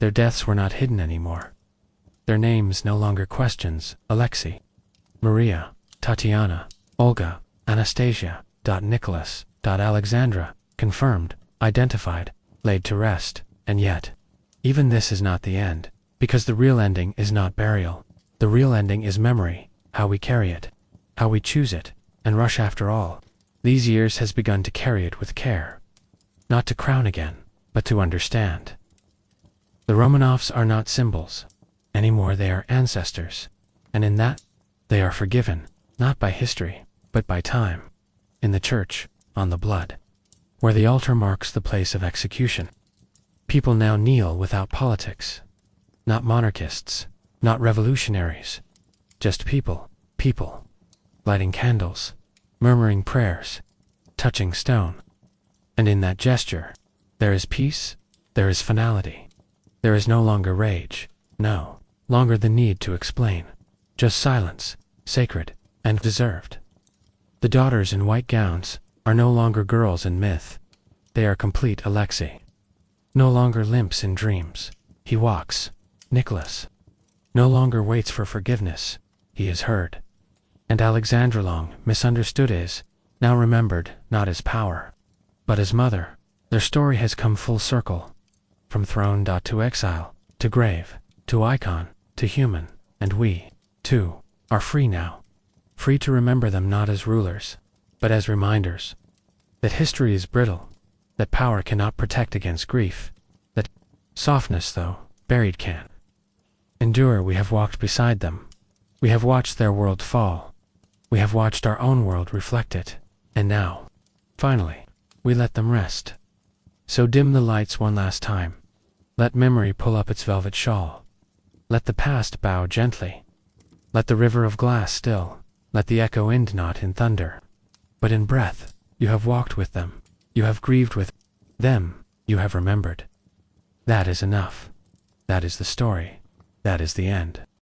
Their deaths were not hidden anymore. Their names no longer questions: Alexei, Maria, Tatiana, Olga, Anastasia, Nicholas, Alexandra, confirmed, identified, laid to rest. And yet, even this is not the end, because the real ending is not burial. The real ending is memory, how we carry it, how we choose it, and Russia, after all these years, has begun to carry it with care. Not to crown again, but to understand. The Romanovs are not symbols anymore, they are ancestors, and in that, they are forgiven, not by history, but by time. In the church, on the blood, where the altar marks the place of execution. People now kneel without politics. Not monarchists, not revolutionaries. Just people, lighting candles, murmuring prayers, touching stone. And in that gesture, there is peace, there is finality. There is no longer rage, no longer the need to explain. Just silence, sacred and deserved. The daughters in white gowns are no longer girls in myth. They are complete Alexei. No longer limps in dreams. He walks. Nicholas no longer waits for forgiveness. He is heard. And Alexandra, long misunderstood, is now remembered, not as power, but as mother. Their story has come full circle. From throne to exile, to grave, to icon, to human. And we, too, are free now. Free to remember them not as rulers, but as reminders. That history is brittle. That power cannot protect against grief. That softness, though buried, can endure. We have walked beside them. We have watched their world fall. We have watched our own world reflect it. And now, finally, we let them rest. So dim the lights one last time. Let memory pull up its velvet shawl. Let the past bow gently. Let the river of glass still, let the echo end not in thunder, but in breath. You have walked with them, you have grieved with them, you have remembered. That is enough. That is the story. That is the end.